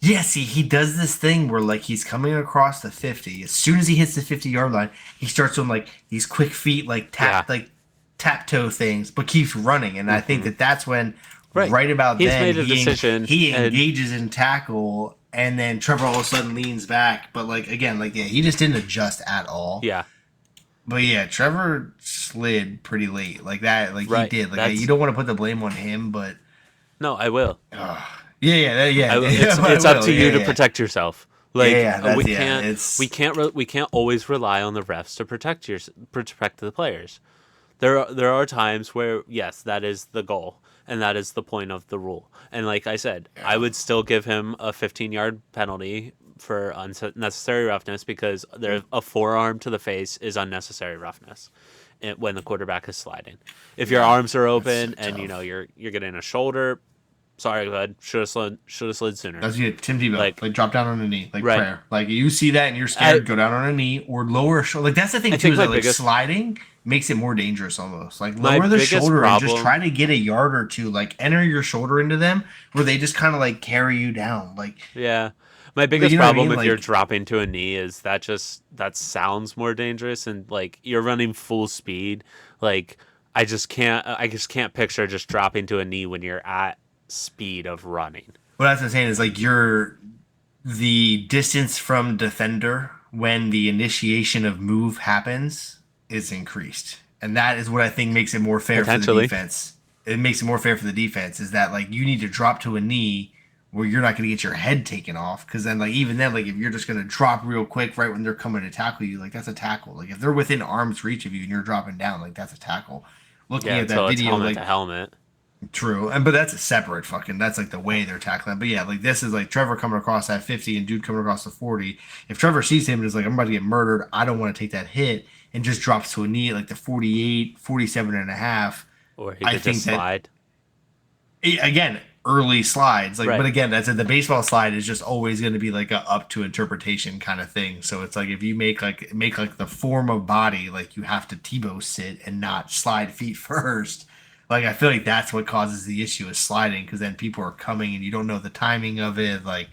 Yeah, see, he does this thing where like he's coming across the 50. As soon as he hits the 50-yard line, he starts doing like these quick feet, Yeah. like tap toe things, but keeps running. And I think that that's when, Right. right about He's then, made a decision, he and engages in tackle, and then Trevor all of a sudden leans back. But like again, like yeah, he just didn't adjust at all. yeah, But yeah, Trevor slid pretty late, like that. Like right. he did. Like That's you don't want to put the blame on him, but no, I will. yeah. It's I up will, to you to yeah. protect yourself. Like we Yeah, can't it's we can't always rely on the refs to protect the players. There are times where yes, that is the goal and that is the point of the rule. And like I said, I would still give him a 15-yard penalty for unnecessary roughness because there a forearm to the face is unnecessary roughness when the quarterback is sliding. If your arms are open that's and you tough. know you're getting a shoulder, sorry, bud, should have slid sooner. That's it. Tim Tebow, Like like drop down on a knee, like right. prayer. Like you see that and you're scared, go down on a knee or lower shoulder. Like that's the thing I too think is my that like biggest sliding makes it more dangerous almost. Like my lower the biggest shoulder and just problem try to get a yard or two. Like enter your shoulder into them where they just kind of like carry you down. Like yeah. My biggest you know what I problem mean? if you're Like dropping to a knee is that sounds more dangerous and like you're running full speed. Like I just can't picture just dropping to a knee when you're at speed of running. what I was saying is like the distance from defender when the initiation of move happens is increased. And that is what I think makes it more fair for the Potentially. defense. It makes it more fair for the defense is that like you need to drop to a knee where you're not going to get your head taken off because then like even then like if you're just going to drop real quick right when they're coming to tackle you like that's a tackle. Like if they're within arm's reach of you and you're dropping down like that's a tackle. Looking Yeah, at that so it's video helmet like to helmet. true, and but that's a separate fucking. That's like the way they're tackling. But yeah, like this is like Trevor coming across that 50 and dude coming across the 40. If Trevor sees him and is like, I'm about to get murdered, I don't want to take that hit, and just drops to a knee at like the 48, 47 and a half. Or he I could think just that slide. again early slides like Right. but again that's the baseball slide is just always going to be like a up to interpretation kind of thing so it's like if you make like the form of body like you have to Tebow sit and not slide feet first like I feel like that's what causes the issue is sliding because then people are coming and you don't know the timing of it like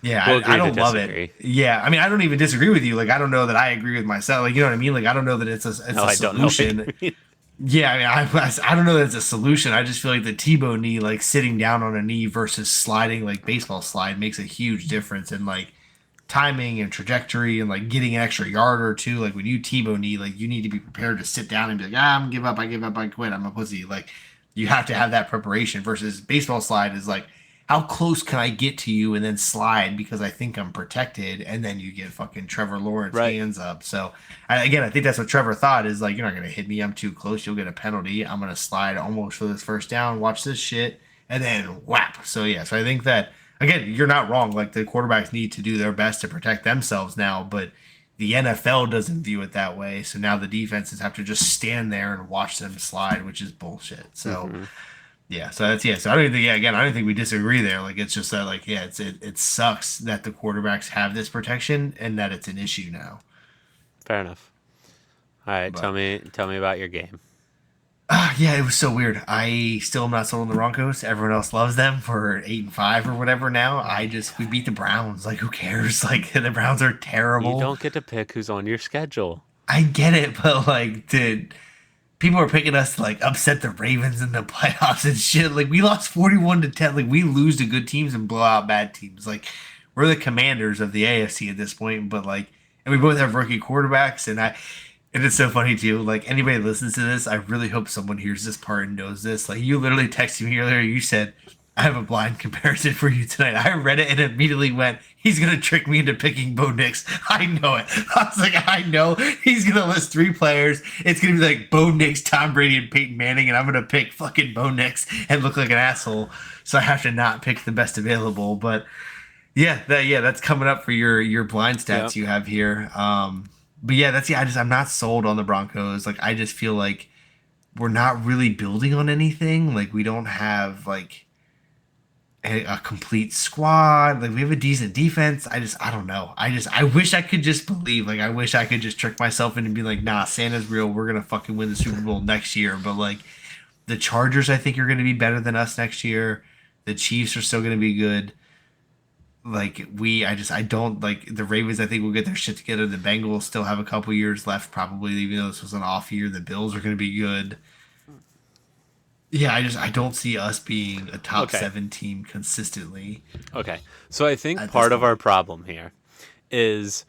yeah We'll agree I to don't love disagree. it yeah I mean I don't even disagree with you like I don't know that I agree with myself like you know what I mean like I don't know that it's a No, I don't know. solution yeah, I mean, I don't know that it's a solution. I just feel like the Tebow knee, like sitting down on a knee versus sliding, like baseball slide, makes a huge difference in like timing and trajectory and like getting an extra yard or two. Like when you Tebow knee, like you need to be prepared to sit down and be like, I'm gonna give up, I quit, I'm a pussy. Like you have to have that preparation. Versus baseball slide is like, how close can I get to you and then slide because I think I'm protected, and then you get fucking Trevor Lawrence Right. hands up. So again, I think that's what Trevor thought is like, you're not gonna hit me, I'm too close, you'll get a penalty. I'm gonna slide almost for this first down, watch this shit, and then whap. So yeah, so I think that again, you're not wrong. Like the quarterbacks need to do their best to protect themselves now, but the NFL doesn't view it that way. So now the defenses have to just stand there and watch them slide, which is bullshit. So. Yeah, so that's So I don't think again, I don't think we disagree there. Like it's just that like it sucks that the quarterbacks have this protection and that it's an issue now. Fair enough. All right, But tell me about your game. yeah, it was so weird. I still am not sold on the Broncos. Everyone else loves them for 8-5 or whatever now. We beat the Browns. Like who cares? Like the Browns are terrible. You don't get to pick who's on your schedule. I get it, but like people are picking us to like upset the Ravens in the playoffs and shit. Like we lost 41-10. Like we lose to good teams and blow out bad teams. Like we're the commanders of the AFC at this point, but like and we both have rookie quarterbacks and it's so funny too. Like anybody that listens to this, I really hope someone hears this part and knows this. Like you literally texted me earlier, you said I have a blind comparison for you tonight. I read it and immediately went, he's going to trick me into picking Bo Nix. I know it. I was like, I know he's going to list 3 players. It's going to be like Bo Nix, Tom Brady, and Peyton Manning, and I'm going to pick fucking Bo Nix and look like an asshole. So I have to not pick the best available. But that's coming up for your blind stats you have here. But yeah, I'm not sold on the Broncos. Like I just feel like we're not really building on anything. Like we don't have like a complete squad. Like we have a decent defense. I don't know. I wish I could just believe. Like I wish I could just trick myself into being like, nah, Santa's real. We're gonna fucking win the Super Bowl next year. But like the Chargers, I think are gonna be better than us next year. The Chiefs are still gonna be good. Like I don't like the Ravens. I think will get their shit together. The Bengals still have a couple years left, probably, even though this was an off year. The Bills are gonna be good. Yeah, I don't see us being a top Okay. 7 team consistently. Okay. So I think At this part of point. our problem here is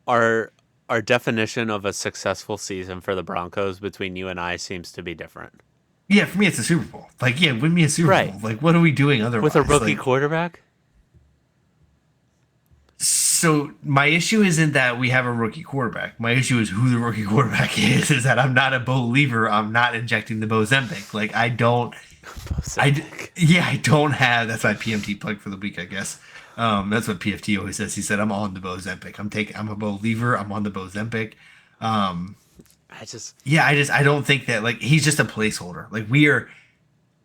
our our definition of a successful season for the Broncos between you and I seems to be different. Yeah, for me it's a Super Bowl. Like, yeah, win me a Super Right. Bowl. Like, what are we doing With a otherwise? rookie Like, quarterback? so my issue isn't that we have a rookie quarterback. My issue is who the rookie quarterback is. Is that I'm not a believer. I'm not injecting the Bozempic. Like, I don't. Pathetic. Yeah, I don't have. That's my PMT plug for the week, I guess. That's what PFT always says. He said, "I'm on the Bozempic. I'm a believer. I'm on the Bozempic." Um, I just yeah, I don't think that like he's just a placeholder. Like we are.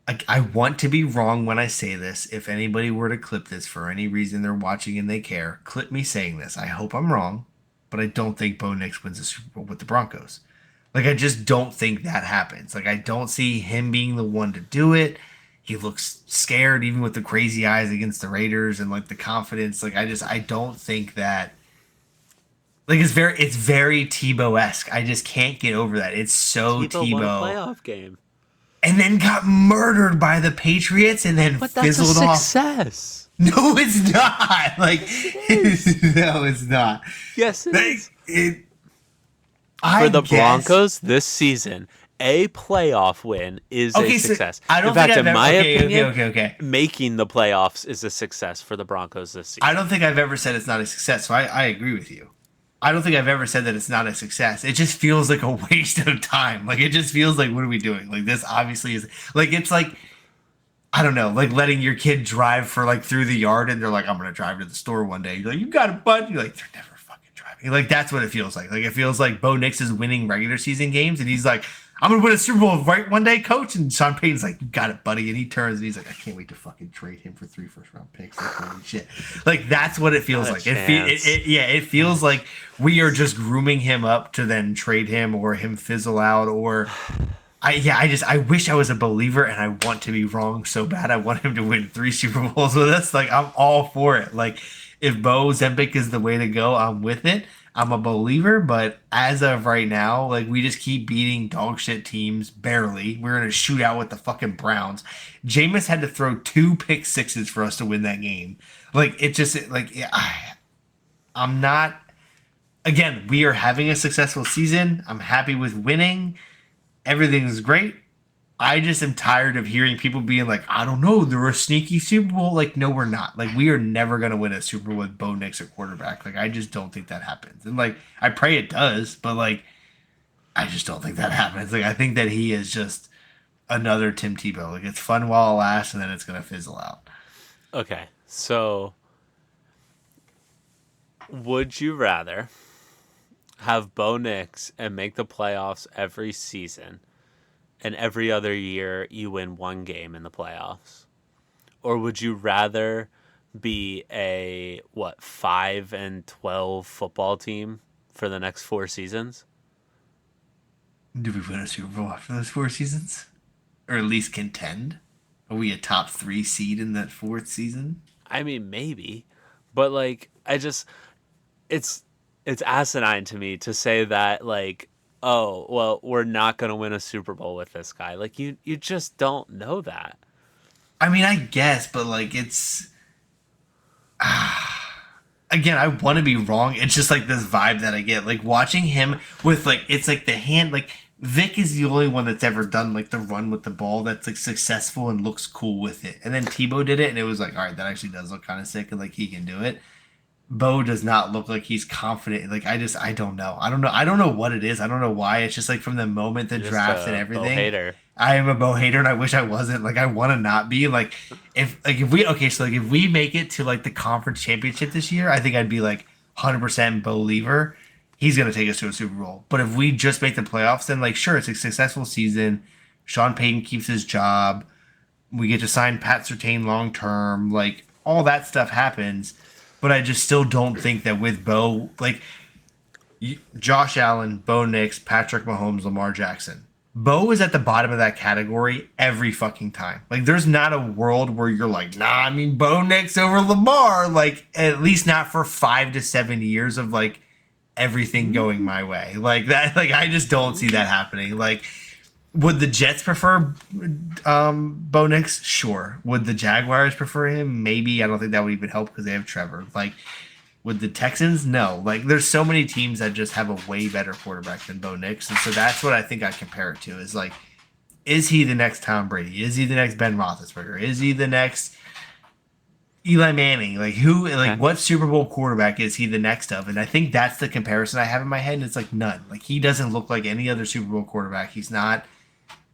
Like I want to be wrong when I say this. If anybody were to clip this for any reason they're watching and they care, clip me saying this. I hope I'm wrong, but I don't think Bo Nix wins the Super Bowl with the Broncos. Like I just don't think that happens. Like I don't see him being the one to do it. He looks scared even with the crazy eyes against the Raiders and like the confidence. Like I don't think that like it's very Tebow esque. I just can't get over that. It's so Tebow won a Tebow. playoff game. And then got murdered by the Patriots and then But that's a fizzled off. success. No, it's not. Like Yes, it is. no, it's not. Yes, it Like is. it For I the guess. Broncos this season, a playoff win is a Okay, so success. I don't In fact, think I've in ever my okay, opinion, okay. making the playoffs is a success for the Broncos this season. I don't think I've ever said it's not a success, so I agree with you. I don't think I've ever said that it's not a success. It just feels like a waste of time. Like it just feels like what are we doing? Like this obviously is like it's like I don't know, like letting your kid drive for like through the yard and they're like, I'm gonna drive to the store one day. You're like, you got a bud? You're like, they're never fucking driving. Like that's what it feels like. Like it feels like Bo Nix is winning regular season games and he's like, I'm gonna win a Super Bowl right one day, coach. And Sean Payton's like, you got it, buddy. And he turns and he's like, I can't wait to fucking trade him for 3 first-round picks. Like, holy shit. Like that's what it feels Not a like. chance. It feels like we are just grooming him up to then trade him or him fizzle out or I wish I was a believer and I want to be wrong so bad. I want him to win 3 Super Bowls with us. Like I'm all for it. Like if Bo Zempic is the way to go, I'm with it. I'm a believer, but as of right now, like we just keep beating dog shit teams barely. We're in a shootout with the fucking Browns. Jameis had to throw 2 pick sixes for us to win that game. Like it just like I'm not. Again, we are having a successful season. I'm happy with winning. Everything's great. I just am tired of hearing people being like, I don't know, they're a sneaky Super Bowl. Like, no, we're not. Like, we are never gonna win a Super Bowl with Bo Nix at quarterback. Like, I just don't think that happens. And like, I pray it does, but like, I just don't think that happens. Like, I think that he is just another Tim Tebow. Like, it's fun while it lasts, and then it's gonna fizzle out. Okay, so would you rather have Bo Nix and make the playoffs every season, and every other year you win one game in the playoffs? Or would you rather be a 5-12 football team for the next 4 seasons? Do we win a Super Bowl after those 4 seasons, or at least contend? Are we a top 3 seed in that fourth season? I mean, maybe, but like, it's it's asinine to me to say that like, oh, well, we're not going to win a Super Bowl with this guy. Like you just don't know that. I mean, I guess, but like it's again, I want to be wrong. It's just like this vibe that I get, like watching him with like it's like the hand. Like Vic is the only one that's ever done like the run with the ball that's like successful and looks cool with it. And then Tebow did it, and it was like, all right, that actually does look kind of sick, and like he can do it. Bo does not look like he's confident. Like I don't know. I don't know what it is. I don't know why. It's just like from the moment the Just draft and a Bo everything. hater. I am a Bo hater, and I wish I wasn't. Like I want to not be. If we okay, so like if we make it to like the conference championship this year, I think I'd be like 100% Bo lever. He's gonna take us to a Super Bowl. But if we just make the playoffs, then like sure, it's a successful season. Sean Payton keeps his job. We get to sign Pat Surtain long term. Like all that stuff happens. But I just still don't think that with Bo, like Josh Allen, Bo Nix, Patrick Mahomes, Lamar Jackson. Bo is at the bottom of that category every fucking time. Like, there's not a world where you're like, nah, I mean, Bo Nix over Lamar. Like, at least not for 5 to 7 years of like everything going my way. Like that. Like, I just don't see that happening. Like, would the Jets prefer Bo Nix? Sure. Would the Jaguars prefer him? Maybe. I don't think that would even help because they have Trevor. Like, would the Texans? No. Like, there's so many teams that just have a way better quarterback than Bo Nix, and so that's what I think I compare it to. Is like, is he the next Tom Brady? Is he the next Ben Roethlisberger? Is he the next Eli Manning? Like, who? Like, what Super Bowl quarterback is he the next of? And I think that's the comparison I have in my head. And it's like none. Like, he doesn't look like any other Super Bowl quarterback. He's not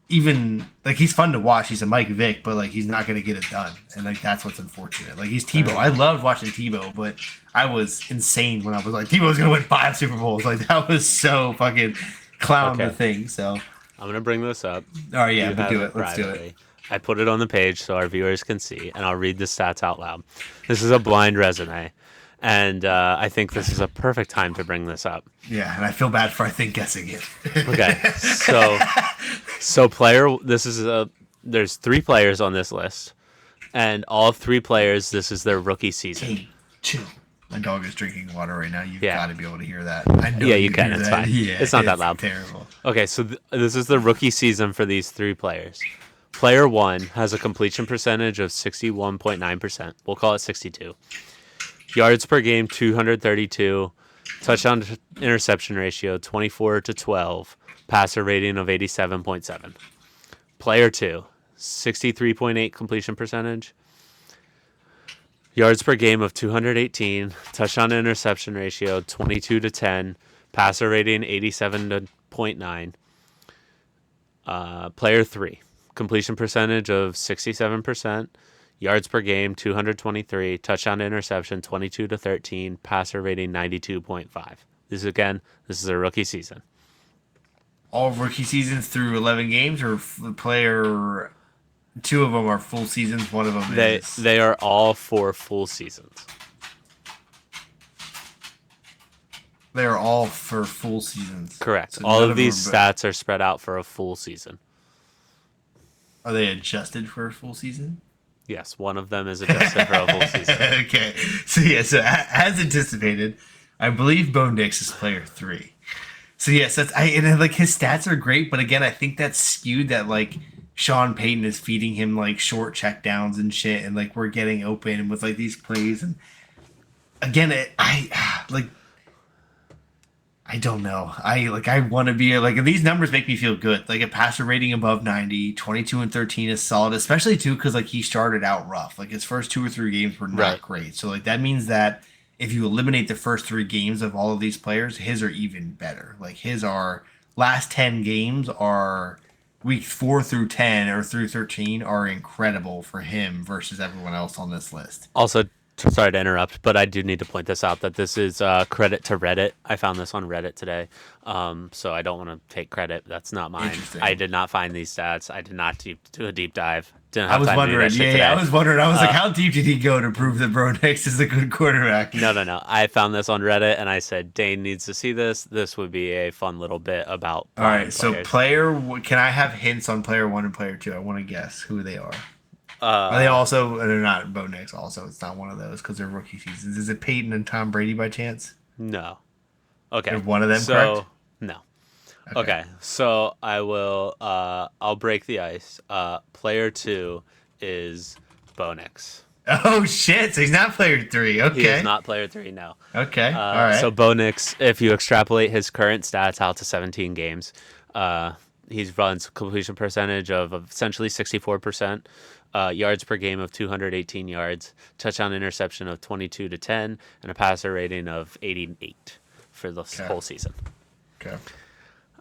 even like he's fun to watch. He's a Mike Vick, but like he's not going to get it done, and like that's what's unfortunate. Like he's Tebow. I loved watching Tebow, but I was insane when I was like Tebow's going to win 5 Super Bowls. Like that was so fucking clown the thing. So I'm gonna bring this up. all right, yeah, You but have do it. Let's do privately. it. I put it on the page so our viewers can see, and I'll read the stats out loud. This is a blind resume, and I think this is a perfect time to bring this up. Yeah, and I feel bad for I think guessing it. Okay, so player. This is There's 3 players on this list, and all 3 players. This is their rookie season. 3, 2. My dog is drinking water right now. You've Yeah. got to be able to hear that. I know Yeah, you can. hear It's that. fine. Yeah, It's not that loud. Terrible. Okay, so this is the rookie season for these 3 players. Player 1 has a completion percentage of 61.9%. We'll call it 62. Yards per game 232. Touchdown to interception ratio 24-12. Passer rating of 87.7. Player 2, 63.8 completion percentage. Yards per game of 218. Touchdown to interception ratio 22-10. Passer rating 87.9. Player 3, completion percentage of 67%. Yards per game 223. Touchdown to interception 22-13. Passer rating 92.5. This is a rookie season. All rookie seasons through 11 games, or player 2 of them are full seasons. One of them is They are all 4 full seasons. they are all for full seasons. Correct. So All none of these them stats are spread out for a full season. are they adjusted for a full season? Yes, one of them is adjusted for a full season. Okay, so yeah, so as anticipated, I believe Bo Nix is player 3. So yes, and then, like his stats are great, but again, I think that's skewed that like Sean Payton is feeding him like short check downs and shit, and like we're getting open with like these plays, and again, I don't know. I want to be like these numbers make me feel good. Like a passer rating above 90, 22 and 13 is solid, especially too because like he started out rough. Like his first 2 or 3 games were not Right. great. So like that means that if you eliminate the first 3 games of all of these players, his are even better. Like his are last 10 games are week 4 through 10 or through 13 are incredible for him versus everyone else on this list. Also, sorry to interrupt, but I do need to point this out that this is credit to Reddit. I found this on Reddit today, so I don't want to take credit. That's not mine. Interesting. I did not find these stats. I did not do a deep dive. Didn't I have was time to do wondering. that shit Yeah, today. I was wondering. I was like, how deep did he go to prove that Bo Nix is a good quarterback? No. I found this on Reddit, and I said Dane needs to see this. This would be a fun little bit about. All right, so players. can I have hints on player 1 and player 2? I want to guess who they are. Are they also? They're not Bo Nix. Also, it's not one of those because they're rookie seasons. Is it Peyton and Tom Brady by chance? No. Okay. Is one of them so, correct? No. Okay, so I will. I'll break the ice. Player 2 is Bo Nix. Oh shit! So he's not player 3. He is Okay. not player 3. No. Okay. All So right. Bo Nix, if you extrapolate his current stats out to 17 games, uh, he's runs completion percentage of essentially 64%, yards per game of 218 yards, touchdown interception of 22 to 10, and a passer rating of 88 for the Okay. whole season. Okay.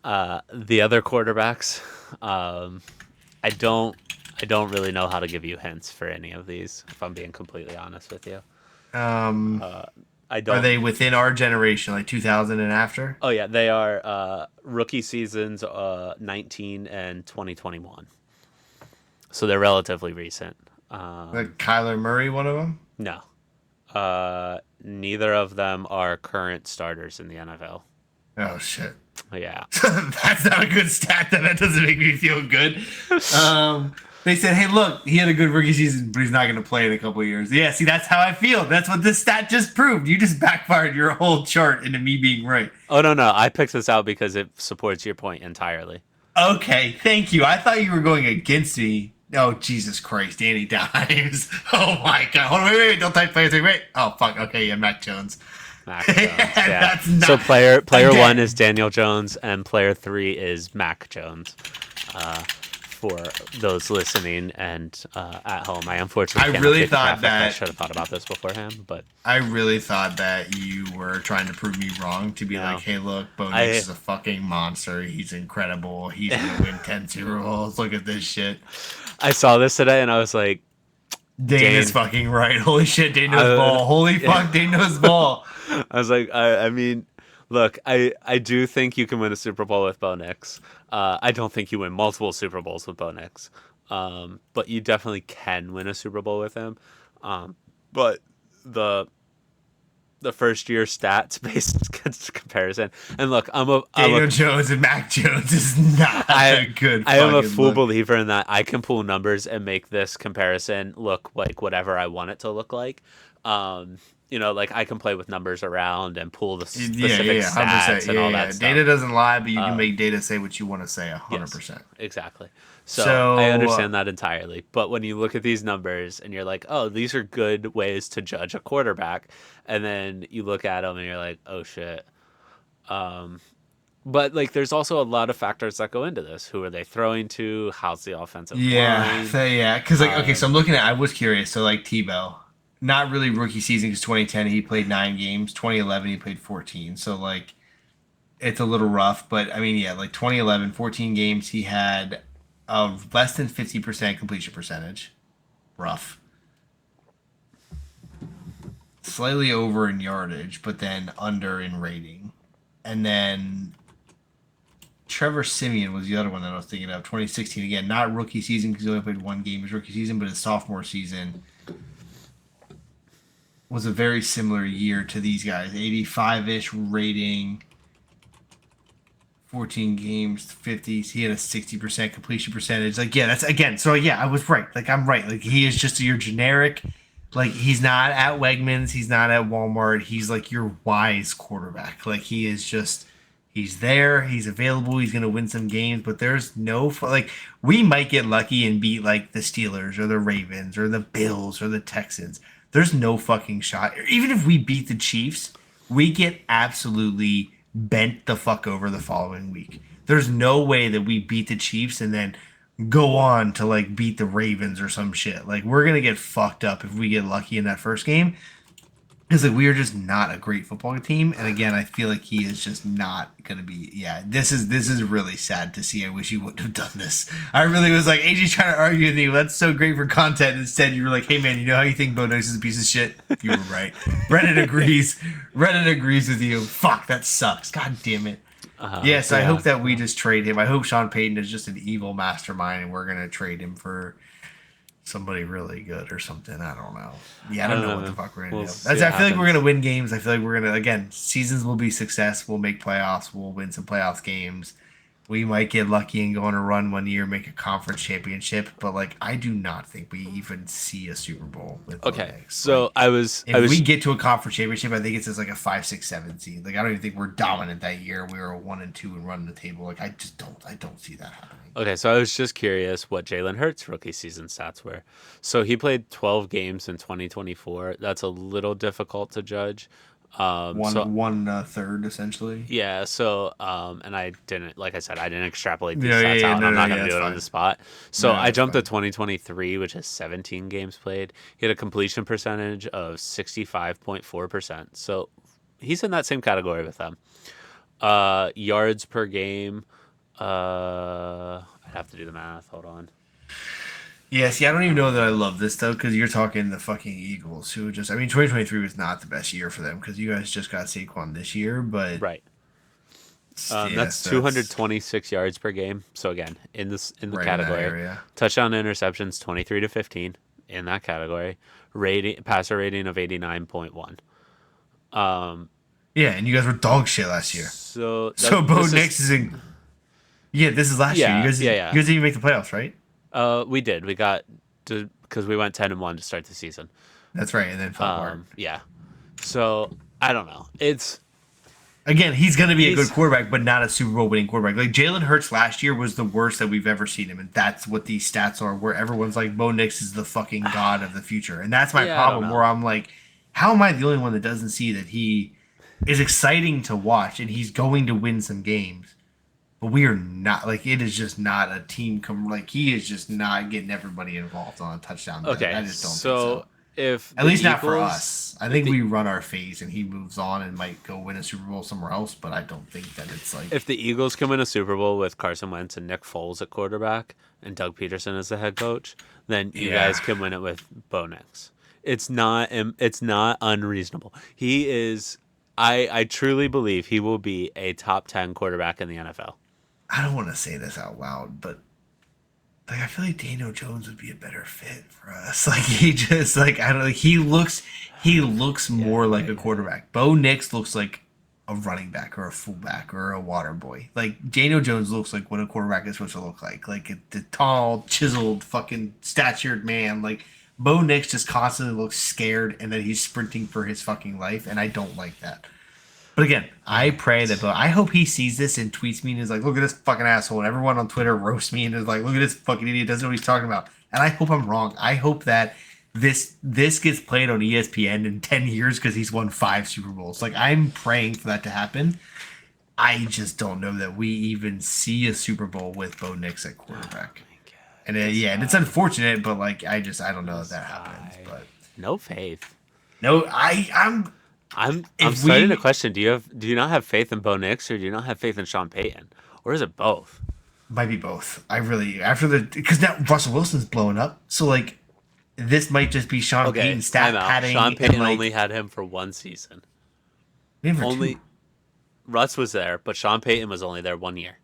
The other quarterbacks, I don't I don't really know how to give you hints for any of these, if I'm being completely honest with you. Um, I are don't. they within our generation, like 2000 and after? Oh yeah, they are rookie seasons 19 and 2021. So they're relatively recent. Like Kyler Murray, one of them. No. Neither of them are current starters in the NFL. Oh shit. Yeah. That's not a good stat. That doesn't make me feel good. They said, "Hey, look, he had a good rookie season, but he's not going to play in a couple of years." Yeah, see, that's how I feel. That's what this stat just proved. You just backfired your whole chart into me being right. Oh no, I picked this out because it supports your point entirely. Okay, thank you. I thought you were going against me. Oh, Jesus Christ, Danny Dimes. Oh my God. Hold on, wait, don't type player 3. Wait. Oh, fuck. Okay, yeah, Mac Jones. Mac Jones. Yeah. That's not. So player Again. 1 is Daniel Jones and player 3 is Mac Jones. For those listening and at home, I unfortunately I can't really update the thought graphic. I that- should have thought about this beforehand, but I really thought that you were trying to prove me wrong to be No. like, hey, look, Bo I- Nix is a fucking monster. He's incredible. He's going to win 10 Super Bowls. Look at this shit. I saw this today and I was like, Dane is Dane. fucking right. Holy shit, Dane knows ball. Holy fuck, Dane knows ball. I mean, look, I do think you can win a Super Bowl with Bo Nix. I don't think you win multiple Super Bowls with Bo Nix. But you definitely can win a Super Bowl with him. But the first year stats based comparison, and look, Daniel Jones and Mac Jones is not a good I am a fucking full look. believer in that. I can pull numbers and make this comparison look like whatever I want it to look like. Like I can play with numbers around and pull the specific stats and all that stuff. Data doesn't lie, but you can make data say what you want to say 100%. Exactly. So I understand that entirely. But when you look at these numbers and you're like, oh, these are good ways to judge a quarterback, and then you look at them and you're like, oh shit. But like, there's also a lot of factors that go into this. Who are they throwing to? How's the offensive line? Because like, okay, so I'm looking at. I was curious. So like Tebow, not really rookie season because 2010 he played 9 games. 2011 he played 14. So like, it's a little rough. But I mean, yeah, like 2011, 14 games he had less than 50% completion percentage. Rough. Slightly over in yardage, but then under in rating. And then Trevor Simeon was the other one that I was thinking of. 2016, again, not rookie season because he only played 1 game his rookie season, but his sophomore season was a very similar year to these guys. 85-ish rating, 14 games, 50s. He had a 60% completion percentage. Like, yeah, that's, again, so yeah, I was right. Like, I'm right. Like, he is just your generic, like, he's not at Wegmans. He's not at Walmart. He's like your wise quarterback. Like, he is just, he's there. He's available. He's going to win some games, but there's no, like, we might get lucky and beat, like, the Steelers or the Ravens or the Bills or the Texans. There's no fucking shot. Even if we beat the Chiefs, we get absolutely bent the fuck over the following week. There's no way that we beat the Chiefs and then go on to like beat the Ravens or some shit. Like, we're gonna get fucked up if we get lucky in that first game. Because like, we are just not a great football team, and again, I feel like he is just not gonna be. Yeah, this is really sad to see. I wish you wouldn't have done this. I really was like, AJ's trying to argue with you. That's so great for content. Instead, you were like, hey man, you know how you think Bo Nix is a piece of shit? You were right. Reddit agrees. Reddit agrees with you. Fuck, that sucks. God damn it. Yes, I hope that we just trade him. I hope Sean Payton is just an evil mastermind, and we're gonna trade him for somebody really good or something. I don't know. Yeah, I don't know what the fuck we're gonna do. I feel like we're gonna win games. I feel like we're gonna, again, seasons will be success. We'll make playoffs. We'll win some playoff games. We might get lucky and go on a run one year, make a conference championship, but like I do not think we even see a Super Bowl with Bo Okay, Nix. so Like I if we was get to a conference championship, I think it's just like a 5, 6, 7 seed. Like I don't even think we're dominant that year. We were 1-2 and running the table. Like I don't see that happening. okay. So I was just curious what Jalen Hurts' rookie season stats were. So he played 12 games in 2024. That's a little difficult to judge. So One third essentially. yeah, so and I didn't, like I said, I didn't extrapolate these Yeah, stats out, and no, I'm no, not yeah, going to that's do it on fine. the spot. So No, I that's jumped to fine. 2023, which is 17 games played. He had a completion percentage of 65.4%. So he's in that same category with them. Yards per game. I'd have to do the math. Hold on. Yeah, see, I don't even know that I love this though, because you're talking the fucking Eagles, who just, I mean, 2023 was not the best year for them, because you guys just got Saquon this year, but Right. yeah, That's so that's 226 yards per game. So again, in the right in that category, area. touchdown to interceptions 23 to 15 in that category. Rating passer rating of 89.1. Um, Yeah, and you guys were dog shit last year. so So Bo this is Nix is in. Yeah, this is last year. yeah yeah You yeah. guys didn't even make the playoffs, right? We did. We got to because we went 10-1 to start the season. That's right, and then fell apart. Yeah. So I don't know. It's Again, he's going to be a good he's quarterback, but not a Super Bowl winning quarterback. Like Jalen Hurts last year was the worst that we've ever seen him, and that's what these stats are. Where everyone's like, Bo Nix is the fucking god of the future, and that's my yeah. I don't problem. know. Where I'm like, how am I the only one that doesn't see that he is exciting to watch and he's going to win some games? But we are not like it is just not a team like he is just not getting everybody involved on a touchdown. Okay. I just don't think So so. if At the least not for Eagles, us. I if think the we run our phase and he moves on and might go win a Super Bowl somewhere else. But I don't think that it's like if the Eagles can win a Super Bowl with Carson Wentz and Nick Foles at quarterback and Doug Peterson as the head coach, then you yeah. guys can win it with Bo Nix. It's not unreasonable. He is. I truly believe he will be a top 10 quarterback in the NFL. I don't want to say this out loud, but like I feel like Daniel Jones would be a better fit for us. Like he just like I don't like he looks more like a quarterback. Bo Nix looks like a running back or a fullback or a water boy. Like Daniel Jones looks like what a quarterback is supposed to look like. Like the tall, chiseled, fucking statured man. Like Bo Nix just constantly looks scared and that he's sprinting for his fucking life, and I don't like that. But again, I pray that I hope he sees this and tweets me and is like, look at this fucking asshole. And everyone on Twitter roasts me and is like, look at this fucking idiot, doesn't know what he's talking about. And I hope I'm wrong. I hope that this gets played on ESPN in 10 years because he's won 5 Super Bowls. Like I'm praying for that to happen. I just don't know that we even see a Super Bowl with Bo Nix at quarterback. And yeah, and it's unfortunate, but like I don't know if that happens. But No faith. no, I'm if starting we to question. Do you not have faith in Bo Nix or do you not have faith in Sean Payton, or is it both? might be both. I really because now Russell Wilson's blowing up, so like this might just be Sean Okay, Payton stat time out. padding. Sean Payton and, like, only had him for one season. maybe for Only two. Russ was there, but Sean Payton was only there 1 year.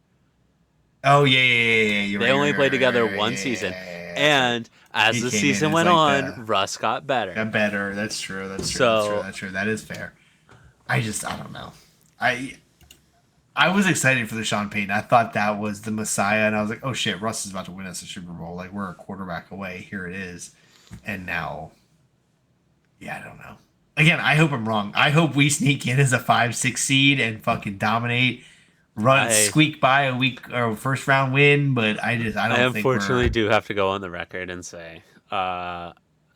Oh yeah. You're They right, only right, played right, together right, one yeah, season, yeah. and as He the came in season as, went like, on, Russ got better. Got better. That's true. That's true. So- That's true. That is fair. I don't know. I was excited for the Sean Payton. I thought that was the Messiah, and I was like, oh shit, Russ is about to win us a Super Bowl. Like we're a quarterback away. Here it is, and now, yeah, I don't know. Again, I hope I'm wrong. I hope we sneak in as a 5, 6 seed and fucking dominate, squeak by a week or first round win. But I don't I think unfortunately do have to go on the record and say,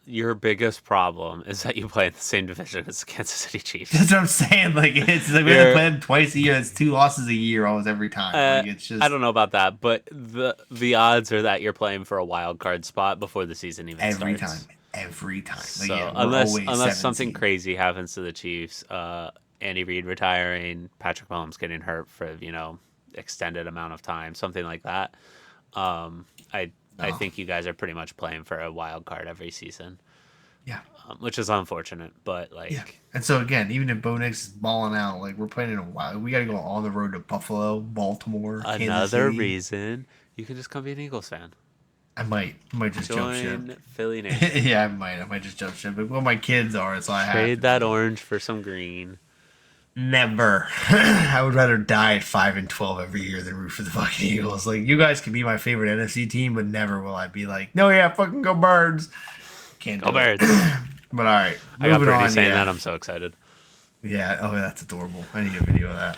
your biggest problem is that you play in the same division as the Kansas City Chiefs. That's what I'm saying. Like it's like we have to play them twice a year. It's 2 losses a year almost every time. Like it's just I don't know about that, but the odds are that you're playing for a wild card spot before the season even every starts. time. Every time. Like, So yeah, we're always unless 7 something seed. crazy happens to the Chiefs, Andy Reid retiring, Patrick Mahomes getting hurt for extended amount of time, something like that. I think you guys are pretty much playing for a wild card every season, Yeah. which is unfortunate. But like, Yeah. And so again, even if Bo Nix is balling out, like we're playing in a while, we got to go on the road to Buffalo, Baltimore, Kansas another City. reason you can just come be an Eagles fan. I might just jump Join ship. Philly Nation. Yeah, I might just jump ship. But well, my kids are, so I have Trade to. that orange for some green. Never. I would rather die at 5-12 every year than root for the fucking Eagles. Like, you guys can be my favorite NFC team, but never will I be like, no, yeah, fucking go Birds. Can't Go do it. Birds. But all right, I got moving pretty on. saying Yeah. that. I'm so excited. Yeah. Oh, that's adorable. I need a video of that.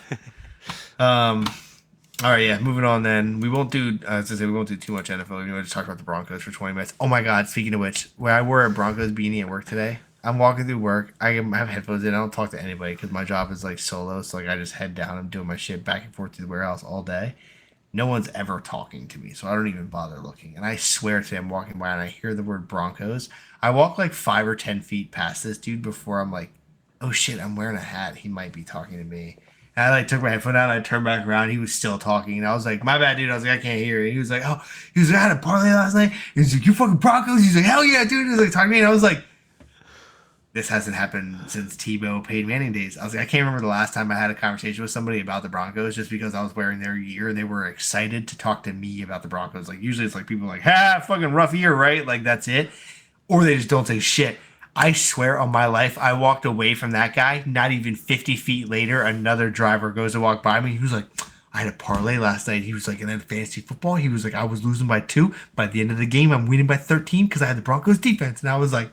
All right. Yeah. Moving on. Then we won't do. I was gonna say we won't do too much NFL. We're going to talk about the Broncos for 20 minutes. Oh my God. Speaking of which, when I wore a Broncos beanie at work today, I'm walking through work. I have headphones in. I don't talk to anybody because my job is like solo. So like I just head down. I'm doing my shit back and forth to the warehouse all day. No one's ever talking to me, so I don't even bother looking. And I swear to you, I'm walking by and I hear the word Broncos. I walk like 5 or 10 feet past this dude before I'm like, oh shit, I'm wearing a hat. He might be talking to me. And I like took my headphone out and I turned back around. He was still talking. And I was like, my bad, dude. I was like, I can't hear you. He was like, oh, he was like, I had a parlay last night. He was like, you fucking Broncos? He's like, hell yeah, dude. He was like, talking to me. And I was like, this hasn't happened since Tebow Peyton Manning days. I was like, I can't remember the last time I had a conversation with somebody about the Broncos just because I was wearing their gear and they were excited to talk to me about the Broncos. Like usually it's like people are like, fucking rough year, right? Like that's it. Or they just don't say shit. I swear on my life, I walked away from that guy. Not even 50 feet later, another driver goes to walk by me. He was like, I had a parlay last night. He was like, and then fantasy football. He was like, I was losing by 2. By the end of the game, I'm winning by 13 because I had the Broncos defense. And I was like,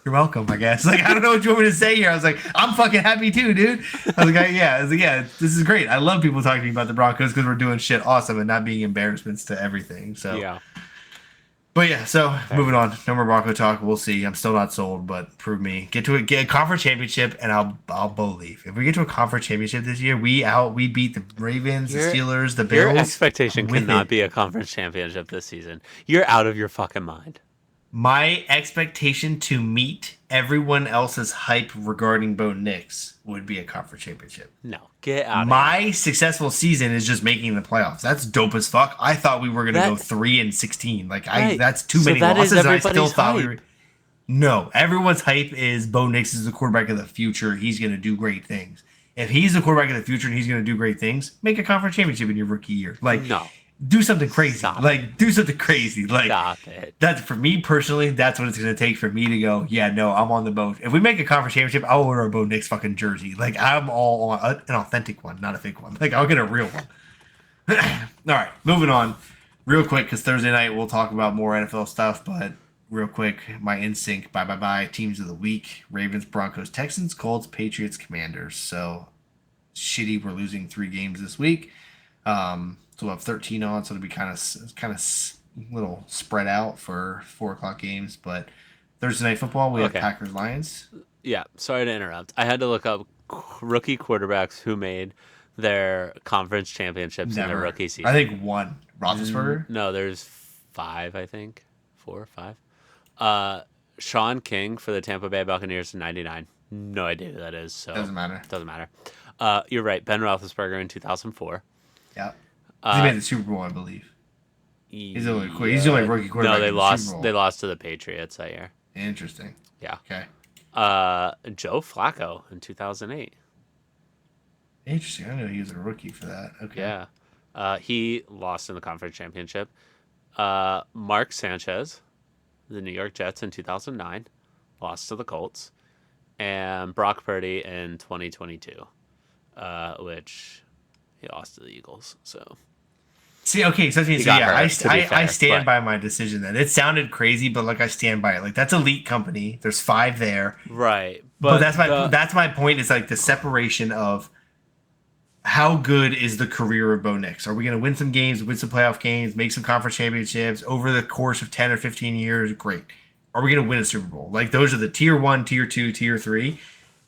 you're welcome, I guess. Like, I don't know what you want me to say here. I was like, I'm fucking happy too, dude. I was like, yeah. I was like, yeah, this is great. I love people talking to me about the Broncos because we're doing shit awesome and not being embarrassments to everything. So, Yeah. But yeah, so moving on. No more Bronco talk. We'll see. I'm still not sold, but prove me. Get a conference championship, and I'll believe. If we get to a conference championship this year, we beat the Ravens, the Steelers, the Bills. Your expectation with cannot it. be a conference championship this season. You're out of your fucking mind. My expectation to meet everyone else's hype regarding Bo Nix would be a conference championship. No, get out of here. My successful season is just making the playoffs. That's dope as fuck. I thought we were gonna go 3-16. Like Right. that's too So many that is losses. I still everybody's thought we hype. were. No, everyone's hype is Bo Nix is the quarterback of the future. He's gonna do great things. If he's the quarterback of the future and he's gonna do great things, make a conference championship in your rookie year. Like No. do something crazy. Stop Like do something crazy. Like Stop it. that's for me personally. That's what it's gonna take for me to go. Yeah, no, I'm on the boat. If we make a conference championship, I'll order a Bo Nix fucking jersey. Like I'm all on an authentic one, not a fake one. Like I'll get a real one. All right, moving on, real quick because Thursday night we'll talk about more NFL stuff. But real quick, my insync bye teams of the week: Ravens, Broncos, Texans, Colts, Patriots, Commanders. So shitty. We're losing 3 games this week. So we'll have 13 on, so it'll be kind of little spread out for 4 o'clock games. But Thursday night football, we have Okay. Packers Lions. Yeah, sorry to interrupt. I had to look up rookie quarterbacks who made their conference championships in their Never. rookie season. I think 1 Roethlisberger. No, there's 5, I think. 4 or 5. Sean King for the Tampa Bay Buccaneers in 99. No idea who that is, so Doesn't matter. Doesn't matter. You're right. Ben Roethlisberger in 2004. Yeah, he made the Super Bowl, I believe. He's the only rookie quarterback. No, they in the lost. Super Bowl. They lost to the Patriots that year. Interesting. Yeah. Okay. Joe Flacco in 2008. Interesting. I didn't know he was a rookie for that. Okay. Yeah. He lost in the conference championship. Mark Sanchez, the New York Jets in 2009, lost to the Colts. And Brock Purdy in 2022, which he lost to the Eagles. So See, okay, so, got yeah, hurt, to be I fair, stand but- by my decision then. It sounded crazy, but like I stand by it. Like that's elite company. There's 5 there. right, But that's my point. Is like the separation of how good is the career of Bo Nix? Are we going to win some games, win some playoff games, make some conference championships over the course of 10 or 15 years? Great. Are we going to win a Super Bowl? Like those are the tier 1, tier 2, tier 3.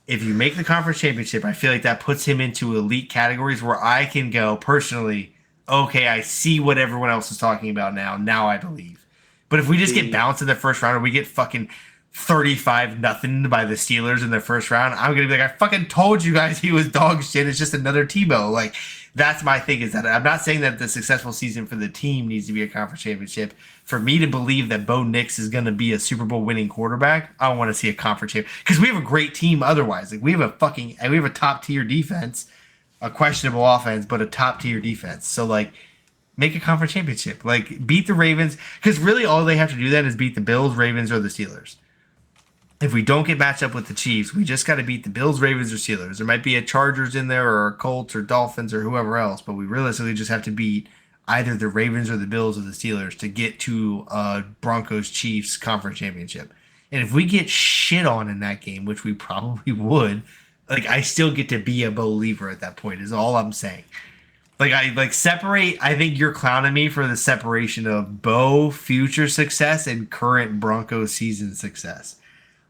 If you make the conference championship, I feel like that puts him into elite categories where I can go personally, okay, I see what everyone else is talking about now. Now I believe. But if we just get bounced in the first round or we get fucking 35-0 by the Steelers in the first round, I'm gonna be like, I fucking told you guys he was dog shit. It's just another Tebow. Like that's my thing. Is that I'm not saying that the successful season for the team needs to be a conference championship. For me to believe that Bo Nix is gonna be a Super Bowl winning quarterback, I want to see a conference champ because we have a great team. Otherwise, like we have a top tier defense, a questionable offense, but a top tier defense. So like. Make a conference championship. Like beat the Ravens because really all they have to do then is beat the Bills, Ravens, or the Steelers. if we don't get matched up with the Chiefs, we just got to beat the Bills, Ravens, or Steelers. There might be a Chargers in there, or a Colts, or Dolphins, or whoever else, but we realistically just have to beat either the Ravens or the Bills or the Steelers to get to Broncos Chiefs conference championship. And if we get shit on in that game, which we probably would, like I still get to be a believer at that point. Is all I'm saying. Like I like separate. I think you're clowning me for the separation of Bo future success and current Broncos season success.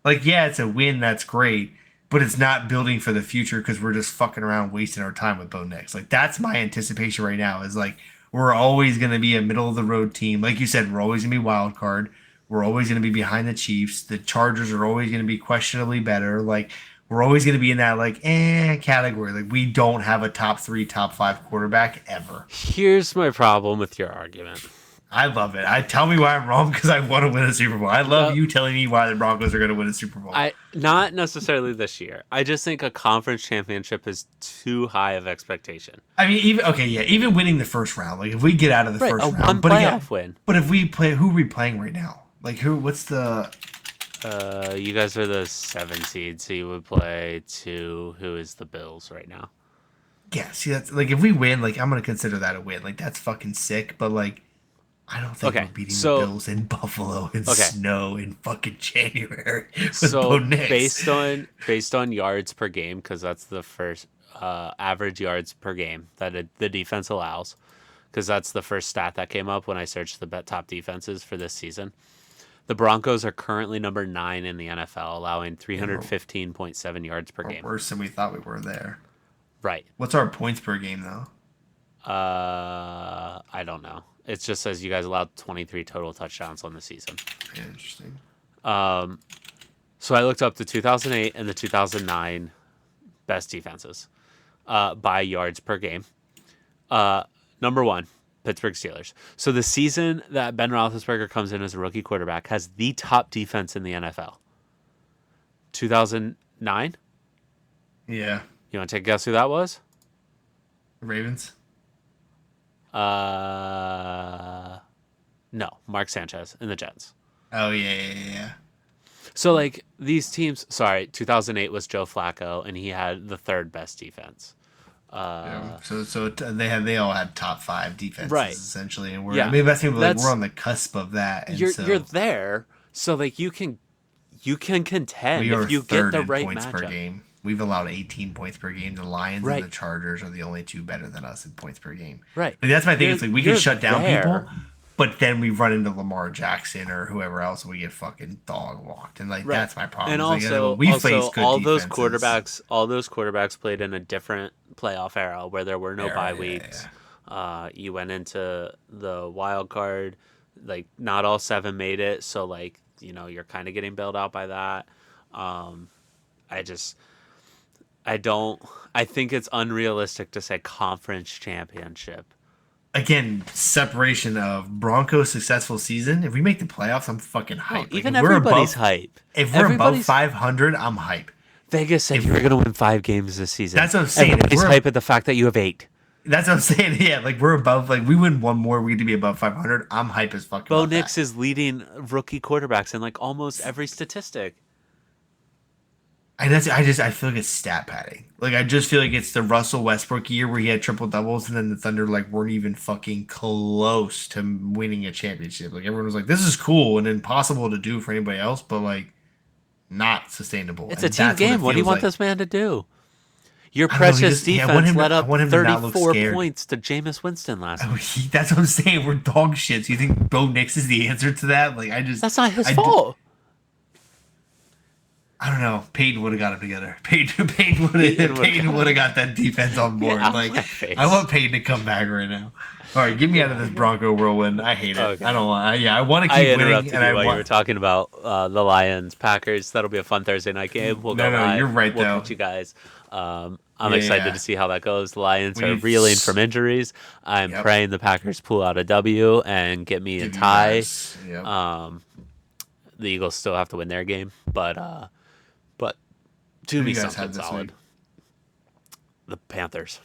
Like, yeah, it's a win. That's great. But it's not building for the future because we're just fucking around wasting our time with Bo Nix. Like, that's my anticipation right now is like, we're always going to be a middle of the road team. Like you said, we're always going to be wild card. We're always going to be behind the Chiefs. The Chargers are always going to be questionably better. Like, we're always going to be in that, like, category. Like, we don't have a top 3, top 5 quarterback ever. Here's my problem with your argument. I love it. Tell me why I'm wrong because I want to win a Super Bowl. I love you telling me why the Broncos are going to win a Super Bowl. Not necessarily this year. I just think a conference championship is too high of expectation. I mean, even winning the first round. Like if we get out of the first round, one playoff win. But if we play, who are we playing right now? Like who? What's the? You guys are the 7 seed, so you would play to who is the Bills right now. Yeah, see that's like if we win, like I'm gonna consider that a win. Like that's fucking sick. But like. I don't think we're beating the Bills in Buffalo in snow in fucking January. So based on yards per game, because that's the first average yards per game that the defense allows, because that's the first stat that came up when I searched the top defenses for this season. The Broncos are currently number 9 in the NFL, allowing 315.7 yards per game. Worse than we thought we were there. Right. What's our points per game though? I don't know. It just says you guys allowed 23 total touchdowns on the season. Interesting. So I looked up the 2008 and the 2009 best defenses by yards per game. Number 1, Pittsburgh Steelers. So the season that Ben Roethlisberger comes in as a rookie quarterback has the top defense in the NFL. 2009? Yeah. You want to take a guess who that was? Ravens? No, Mark Sanchez and the Jets. Oh yeah. So like these teams, 2008 was Joe Flacco, and he had the 3rd best defense. So they all had top 5 defenses essentially, and we're that's like we're on the cusp of that. And you're there, so like you can contend if you get the right points matchup. Per game. We've allowed 18 points per game. The Lions and the Chargers are the only 2 better than us in points per game. Right. Like, that's my thing. It's like we can shut down people, but then we run into Lamar Jackson or whoever else, and we get fucking dog walked. And like that's my problem. And also, all those quarterbacks played in a different playoff era where there were no bye weeks. You went into the wild card. Like not all 7 made it, so like you're kind of getting bailed out by that. I think it's unrealistic to say conference championship. Again, separation of Broncos' successful season. If we make the playoffs, I'm fucking hype. Even everybody's hype. If we're above 500, I'm hype. Vegas said you were going to win 5 games this season. That's what I'm saying. Everybody's hype at the fact that you have 8. That's what I'm saying. Yeah, like we're above. Like we win one more, we get to be above 500. I'm hype as fuck. Bo Nix is leading rookie quarterbacks in like almost every statistic. I feel like it's stat padding. Like I just feel like it's the Russell Westbrook year where he had triple doubles, and then the Thunder like weren't even fucking close to winning a championship. Like everyone was like, "This is cool and impossible to do for anybody else," but like not sustainable. It's a team game. What do you want this man to do? Your precious defense let up 34 points to Jameis Winston last week. That's what I'm saying. We're dog shit. So you think Bo Nix is the answer to that? Like that's not his fault. I don't know. Peyton would have got him together. Peyton would have got that defense on board. I want Peyton to come back right now. All right, get me out of this Bronco whirlwind. I hate it. Okay. I don't want. I want to keep winning. I interrupted you while you were talking about the Lions Packers. That'll be a fun Thursday night game. We'll go live. You're right we'll though. Catch you guys. I'm excited to see how that goes. The Lions are reeling from injuries. I'm praying the Packers pull out a W and get me a tie. The Eagles still have to win their game, but do me something solid. The Panthers.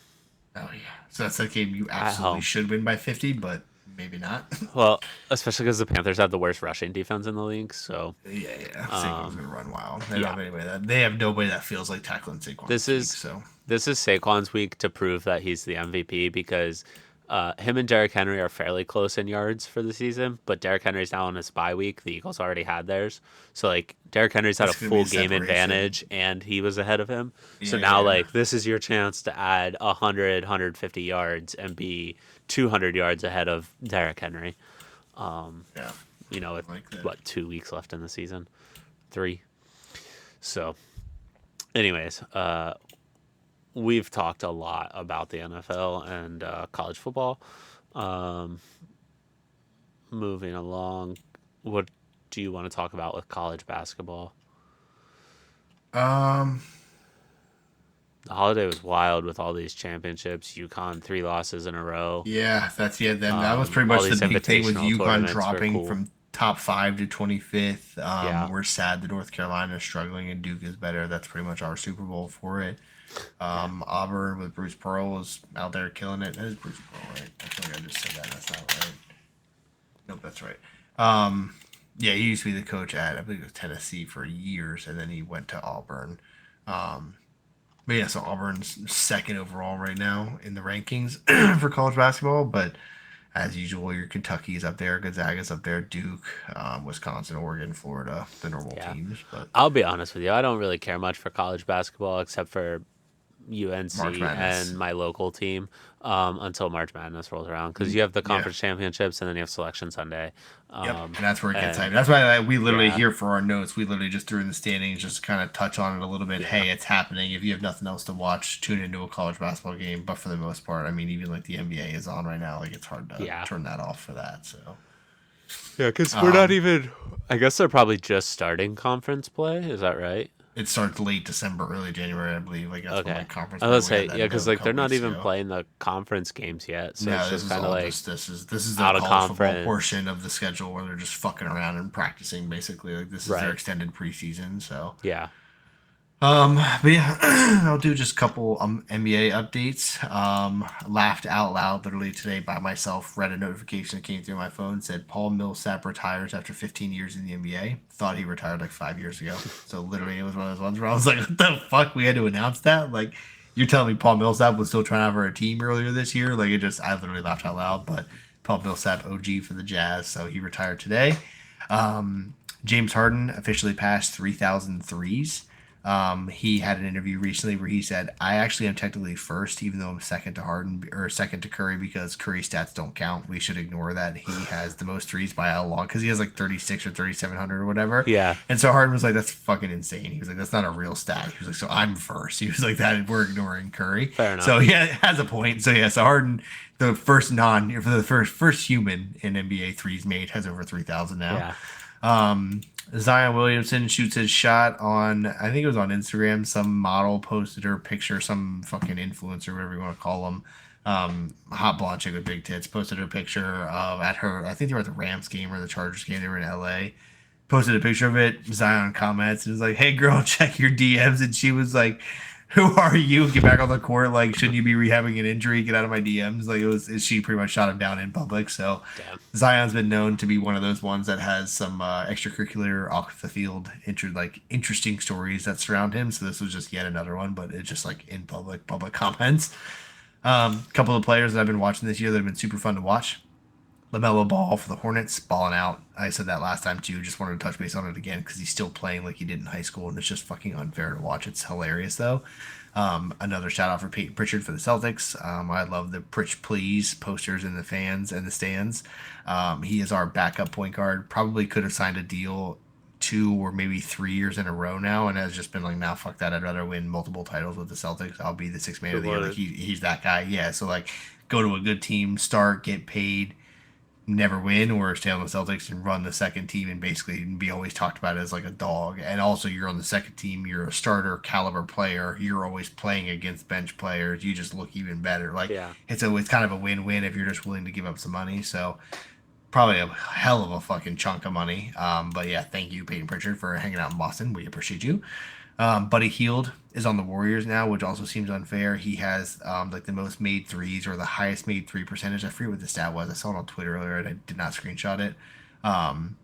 Oh yeah, so that's a game you absolutely should win by 50, but maybe not. Well, especially because the Panthers have the worst rushing defense in the league. So, Yeah. Saquon's um, gonna run wild. They don't yeah, have anybody that they have nobody that feels like tackling Saquon this this week. is So this is Saquon's week to prove that he's the MVP because him and Derrick Henry are fairly close in yards for the season, but Derrick Henry's now on his bye week. The Eagles already had theirs, so like Derrick Henry's had a that's gonna be full a game separation. advantage, and he was ahead of him. So now Yeah. like this is your chance to add 100, 150 yards and be 200 yards ahead of Derrick Henry. Yeah. With I like that. what 2 weeks left in the season, 3. So, anyways, we've talked a lot about the NFL and college football. Um, moving along, what do you want to talk about with college basketball? Um. The holiday was wild with all these championships. UConn 3 losses in a row. Yeah. That's yeah. Then that was pretty All much the these big thing with invitational UConn tournaments were dropping cool. from top 5 to 25th. Yeah, We're sad that North Carolina is struggling and Duke is better. That's pretty much our Super Bowl for it. yeah, Auburn with Bruce Pearl is out there killing it. That is Bruce Pearl, right? I feel like I just said that. That's not right. Nope, that's right. Um, yeah, he used to be the coach at I believe it was Tennessee for years, and then he went to Auburn. Um, but yeah, so Auburn's second overall right now in the rankings for college basketball. But as usual, your Kentucky's up there, Gonzaga's up there, Duke, Wisconsin, Oregon, Florida, the normal yeah. teams. But I'll be honest with you. I don't really care much for college basketball except for March UNC Madness, and my local team until March Madness rolls around because you have the yeah. conference championships and then you have Selection Sunday. Yep, Um, and that's where it gets hyped. and That's why we literally yeah, here for our notes. We literally just threw in the standings just to kind of touch on it a little bit. yeah, Hey, it's happening. If you have nothing else to watch, tune into a college basketball game. But for the most part, I mean, even like the NBA is on right now. Like it's hard to yeah, turn that off for that. So, yeah. Because we're not um, even. I guess they're probably just starting conference play. Is that right? it starts late December, early January, I believe. Like that's when Okay. like conference I play. was We had say that yeah, because note a like they're couple not weeks even ago. playing the conference games yet, so it's No, this just is kind of all like just this is the out of college football conference. portion of the schedule where they're just fucking around and practicing basically. Like this is their Right. extended preseason. So. Yeah. But yeah, I'll do just a couple NBA updates. Laughed out loud literally today by myself. Read a notification that came through my phone said Paul Millsap retires after 15 years in the NBA. Thought he retired like 5 years ago. So literally, it was one of those ones where I was like, "What the fuck? We had to announce that? Like, you're telling me Paul Millsap was still trying out for a team earlier this year? Like, I literally laughed out loud. But Paul Millsap, OG for the Jazz, so he retired today. James Harden officially passed 3,000 threes. He had an interview recently where he said, "I actually am technically first, even though I'm second to Harden or second to Curry because Curry stats don't count. We should ignore that. He has the most threes by a long because he has like 36 or 3,700 or whatever." Yeah. And so Harden was like, "That's fucking insane." He was like, "That's not a real stat." He was like, "So I'm first." He was like, "That we're ignoring Curry." Fair So enough. yeah, it has a point. So yeah, so Harden, the first for the first human in NBA threes made has over 3,000 now. Yeah. Zion Williamson shoots his shot on, I think it was on Instagram. Some model posted her picture, some fucking influencer, whatever you want to call them. Hot blonde chick with big tits posted her picture of at her. I think they were at the Rams game or the Chargers game. They were in LA. Posted a picture of it. Zion comments and was like, "Hey girl, check your DMs." And she was like, "Who are you? Get back on the court. Like, shouldn't you be rehabbing an injury? Get out of my DMs." Like it was. She pretty much shot him down in public. So Damn. Zion's been known to be one of those ones that has some extracurricular off the field, interesting stories that surround him. So this was just yet another one, but it's just like in public comments. Couple of players that I've been watching this year that have been super fun to watch. LaMelo Ball for the Hornets, balling out. I said that last time too. Just wanted to touch base on it again because he's still playing like he did in high school, and it's just fucking unfair to watch. It's hilarious though. Another shout out for Peyton Pritchard for the Celtics. I love the Pritch Please posters in the fans and the stands. He is our backup point guard. Probably could have signed a deal 2 or maybe 3 years in a row now, and has just been like, "Now fuck that. I'd rather win multiple titles with the Celtics. I'll be the sixth man Who of the year." was Like it? he's that guy. Yeah. So like, go to a good team, start, get paid, never win, or stay on the Celtics and run the second team and basically be always talked about as like a dog. And also, you're on the second team, you're a starter caliber player. You're always playing against bench players. You just look even better. Like Yeah. it's kind of a win-win if you're just willing to give up some money. So probably a hell of a fucking chunk of money. But yeah, thank you, Peyton Pritchard, for hanging out in Boston. We appreciate you. Buddy Hield is on the Warriors now, which also seems unfair. He has like the most made threes or the highest made three percentage. I forget what the stat was. I saw it on Twitter earlier and I did not screenshot it. Um,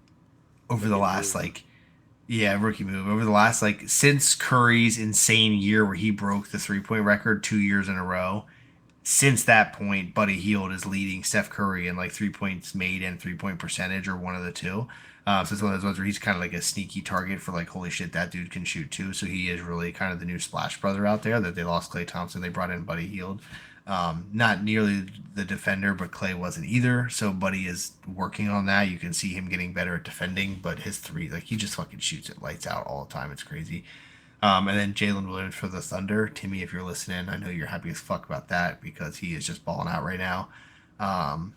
over the last like yeah, rookie move. Over the last like since Curry's insane year where he broke the 3-point record 2 years in a row, since that point, Buddy Hield is leading Steph Curry in like 3 points made and 3-point percentage, or one of the two. So it's one of those ones where he's kind of like a sneaky target for like, holy shit, that dude can shoot too. So he is really kind of the new splash brother out there. That they lost Klay Thompson, they brought in Buddy Hield. Not nearly the defender, but Klay wasn't either. So Buddy is working on that. You can see him getting better at defending, but his three, like he just fucking shoots it lights out all the time. It's crazy. And then Jalen Williams for the Thunder. Timmy, if you're listening, I know you're happy as fuck about that because he is just balling out right now. Um,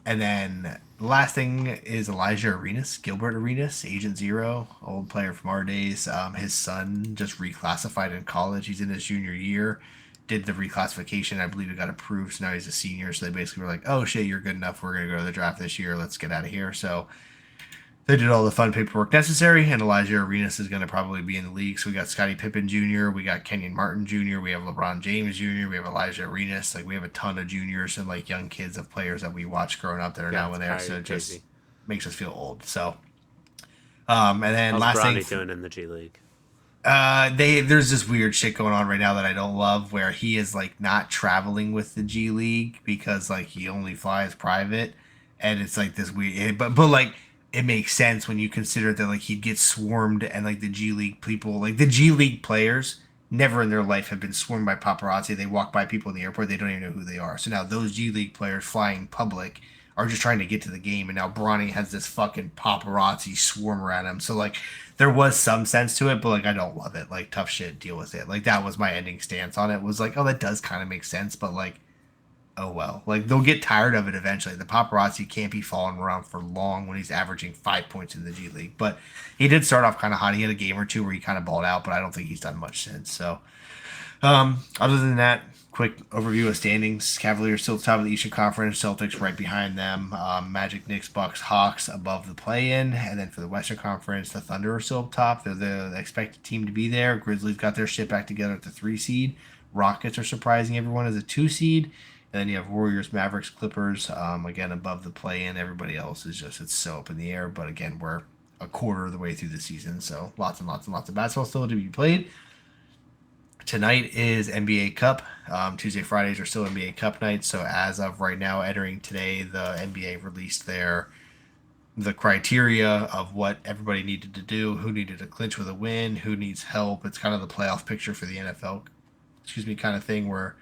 and then the last thing is Elijah Arenas, Gilbert Arenas, Agent Zero, old player from our days. His son just reclassified in college. He's in his junior year. Did the reclassification. I believe it got approved. So now he's a senior. So they basically were like, oh shit, you're good enough. We're going to go to the draft this year. Let's get out of here. So they did all the fun paperwork necessary, and Elijah Arenas is going to probably be in the league. So we got Scottie Pippen Jr., we got Kenyon Martin Jr., we have LeBron James Jr., we have Elijah Arenas. Like we have a ton of juniors and like young kids of players that we watched growing up that are now in there. So it just makes us feel old. So, and then How's last Bronny thing, doing in the G League? there's this weird shit going on right now that I don't love, where he is like not traveling with the G League because like he only flies private, and it's like this weird, but like it makes sense when you consider that like he'd get swarmed and like the G League people, like the G League players, never in their life have been swarmed by paparazzi. They walk by people in the airport, they don't even know who they are. So now those G League players flying public are just trying to get to the game, and now Bronny has this fucking paparazzi swarm around him. So like there was some sense to it, but like I don't love it. Like tough shit, deal with it. Like that was my ending stance on it. Was like, oh, that does kind of make sense, but like oh well. Like they'll get tired of it eventually. The paparazzi can't be following around for long when he's averaging 5 points in the G League. But he did start off kind of hot. He had a game or two where he kind of balled out, but I don't think he's done much since. So other than that, quick overview of standings. Cavaliers still top of the Eastern Conference. Celtics right behind them. Magic, Knicks, Bucks, Hawks above the play-in. And then for the Western Conference, the Thunder are still up top. They're the expected team to be there. Grizzlies got their shit back together at the 3 seed. Rockets are surprising everyone as a 2 seed. And then you have Warriors, Mavericks, Clippers, again, above the play-in. Everybody else is just, it's so up in the air. But again, we're a quarter of the way through the season. So lots and lots and lots of basketball still to be played. Tonight is NBA Cup. Tuesday, Fridays are still NBA Cup nights. So as of right now, entering today, the NBA released the criteria of what everybody needed to do, who needed to clinch with a win, who needs help. It's kind of the playoff picture for the NFL, kind of thing where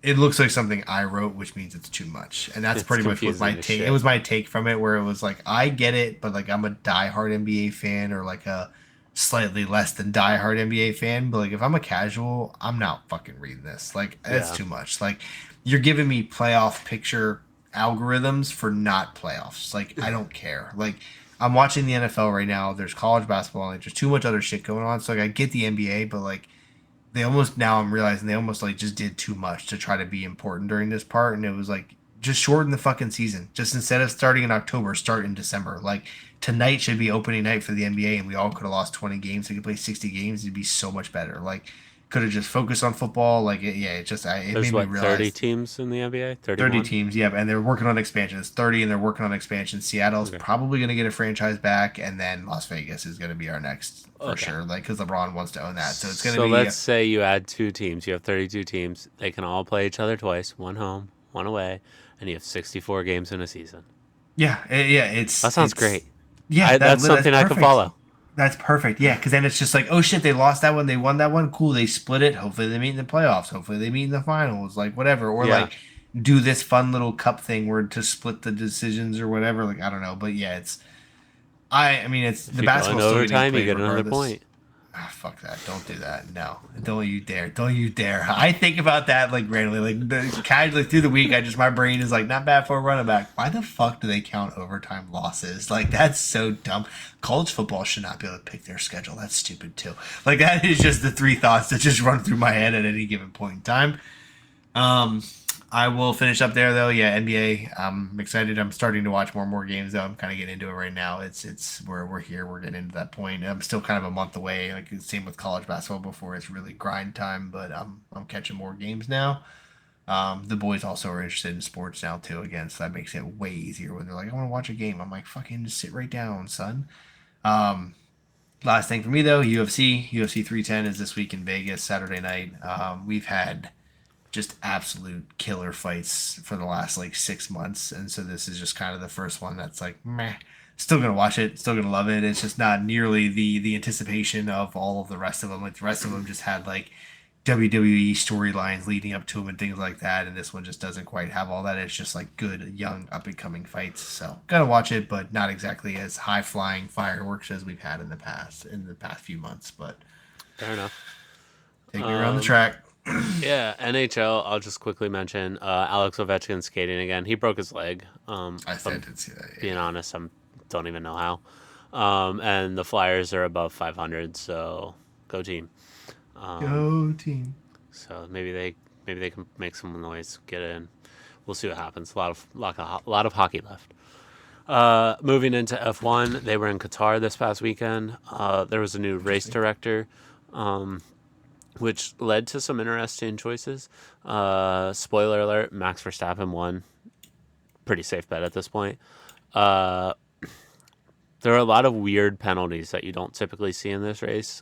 it looks like something I wrote, which means it's too much. And that's pretty much what my take. It was my take from it, where it was like, I get it, but like I'm a diehard NBA fan, or like a slightly less than diehard NBA fan. But like if I'm a casual, I'm not fucking reading this. Like it's too much. Like you're giving me playoff picture algorithms for not playoffs. Like I don't care. Like I'm watching the NFL right now. There's college basketball, and there's too much other shit going on. So like I get the NBA, but like they almost, now I'm realizing they almost like just did too much to try to be important during this part. And it was like, just shorten the fucking season. Just instead of starting in October, start in December. Like tonight should be opening night for the NBA, and we all could have lost 20 games. They could play 60 games. It'd be so much better. Like could have just focused on football. Like it There's made me realize 30 teams in the NBA. 30 teams, yeah, and they're working on expansion. It's 30, and they're working on expansion. Seattle's probably going to get a franchise back, and then Las Vegas is going to be our next for sure. Like because LeBron wants to own that, so it's going to be. So let's say you add 2 teams. You have 32 teams. They can all play each other twice. One home, one away, and you have 64 games in a season. Yeah. That sounds great. Yeah, that's something I can follow. That's perfect. Yeah, because then it's just like, oh shit, they lost that one, they won that one. Cool, they split it. Hopefully they meet in the playoffs. Hopefully they meet in the finals. Like whatever, or like do this fun little cup thing where to split the decisions or whatever. Like I don't know, but yeah, it's. I mean, it's the basketball. If you go in overtime, you get another point. Fuck that. Don't do that. No. Don't you dare. Don't you dare. I think about that like randomly. Like casually through the week, my brain is like, not bad for a running back. Why the fuck do they count overtime losses? Like that's so dumb. College football should not be able to pick their schedule. That's stupid too. Like that is just the 3 thoughts that just run through my head at any given point in time. I will finish up there though. Yeah, NBA. I'm excited. I'm starting to watch more and more games though. I'm kind of getting into it right now. It's we're here. We're getting into that point. I'm still kind of a month away. Like same with college basketball before it's really grind time. But I'm catching more games now. The boys also are interested in sports now too. Again, so that makes it way easier when they're like, I want to watch a game. I'm like, fucking just sit right down, son. Um, Last thing for me though, UFC 310 is this week in Vegas, Saturday night. We've had just absolute killer fights for the last like 6 months, and so this is just kind of the first one that's like meh. Still gonna watch it, still gonna love it. It's just not nearly the anticipation of all of the rest of them. Like the rest of them just had like WWE storylines leading up to them and things like that, and this one just doesn't quite have all that. It's just like good young up and coming fights. So gotta watch it, but not exactly as high flying fireworks as we've had in the past few months. But Fair enough. take me around the track. Yeah, NHL. I'll just quickly mention Alex Ovechkin skating again. He broke his leg. I If I'm did see that. being honest, I don't even know how. And the Flyers are above 500, so go team. Go team. So maybe they can make some noise, get in. We'll see what happens. A lot of hockey left. Moving into F1, they were in Qatar this past weekend. There was a new race director, which led to some interesting choices. Spoiler alert: Max Verstappen won. Pretty safe bet at this point. Uh, there are a lot of weird penalties that you don't typically see in this race.